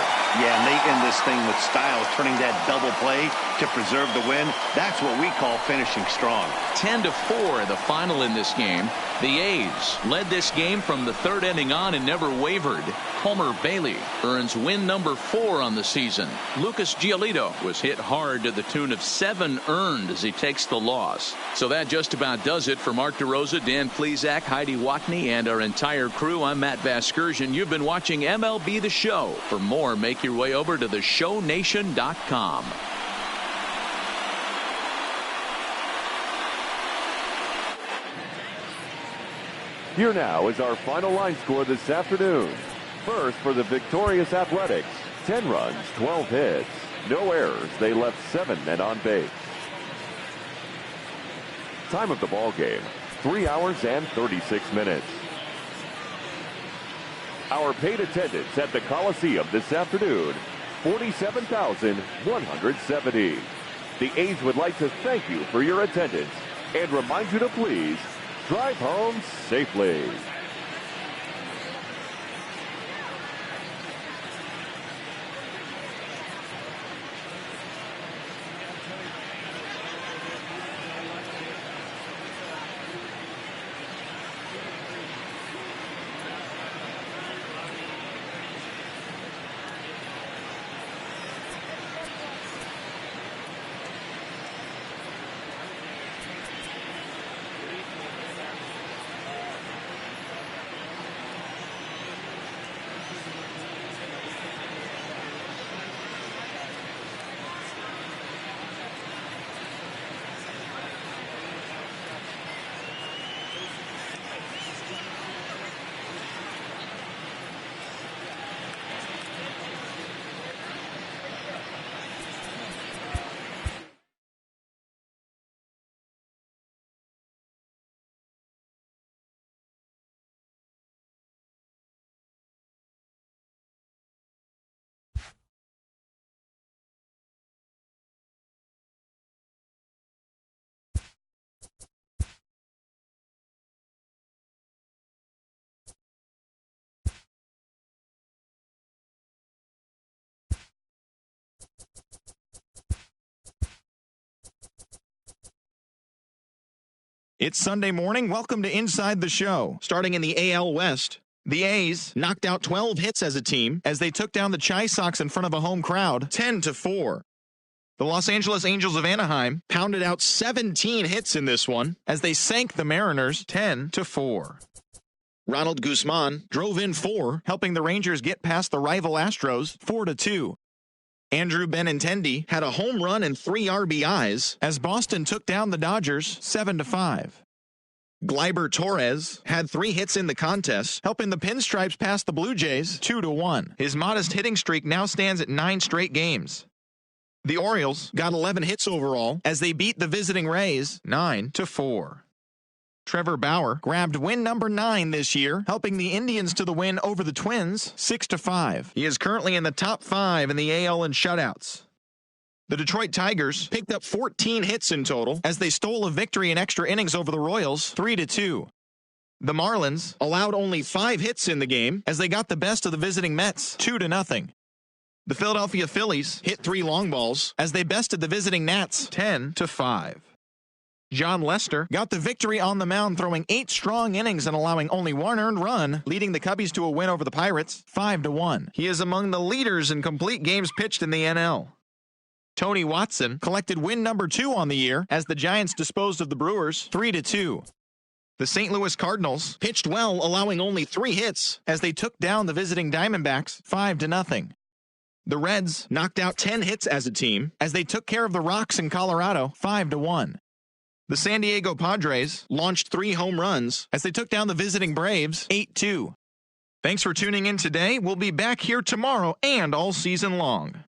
B: Yeah, and they end this thing with style, turning that double play to preserve the win. That's what we call finishing strong.
A: 10-4 the final in this game. The A's led this game from the third inning on and never wavered. Homer Bailey earns win number 4 on the season. Lucas Giolito was hit hard to the tune of 7 earned as he takes the loss. So that just about does it for Mark DeRosa, Dan Plesac, Heidi Watney, and our entire crew. I'm Matt Vasgersian. You've been watching MLB The Show. For more, make your way over to theshownation.com.
D: Here now is our final line score this afternoon. First for the victorious Athletics, 10 runs, 12 hits, no errors. They left 7 men on base. Time of the ball game, 3 hours and 36 minutes. Our paid attendance at the Coliseum this afternoon, 47,170. The A's would like to thank you for your attendance and remind you to please drive home safely.
G: It's Sunday morning. Welcome to Inside the Show. Starting in the AL West, the A's knocked out 12 hits as a team as they took down the Chi Sox in front of a home crowd 10-4. The Los Angeles Angels of Anaheim pounded out 17 hits in this one as they sank the Mariners 10-4. Ronald Guzman drove in 4, helping the Rangers get past the rival Astros 4-2. Andrew Benintendi had a home run and 3 RBIs as Boston took down the Dodgers 7-5. Gleyber Torres had 3 hits in the contest, helping the Pinstripes pass the Blue Jays 2-1. His modest hitting streak now stands at 9 straight games. The Orioles got 11 hits overall as they beat the visiting Rays 9-4. Trevor Bauer grabbed win number 9 this year, helping the Indians to the win over the Twins 6-5. He is currently in the top 5 in the AL in shutouts. The Detroit Tigers picked up 14 hits in total as they stole a victory in extra innings over the Royals 3-2. The Marlins allowed only 5 hits in the game as they got the best of the visiting Mets 2-0. The Philadelphia Phillies hit 3 long balls as they bested the visiting Nats 10-5. John Lester got the victory on the mound, throwing 8 strong innings and allowing only 1 earned run, leading the Cubbies to a win over the Pirates, 5-1. He is among the leaders in complete games pitched in the NL. Tony Watson collected win number 2 on the year as the Giants disposed of the Brewers 3-2. The St. Louis Cardinals pitched well, allowing only 3 hits as they took down the visiting Diamondbacks 5-0. The Reds knocked out 10 hits as a team as they took care of the Rocks in Colorado 5-1. The San Diego Padres launched 3 home runs as they took down the visiting Braves 8-2. Thanks for tuning in today. We'll be back here tomorrow and all season long.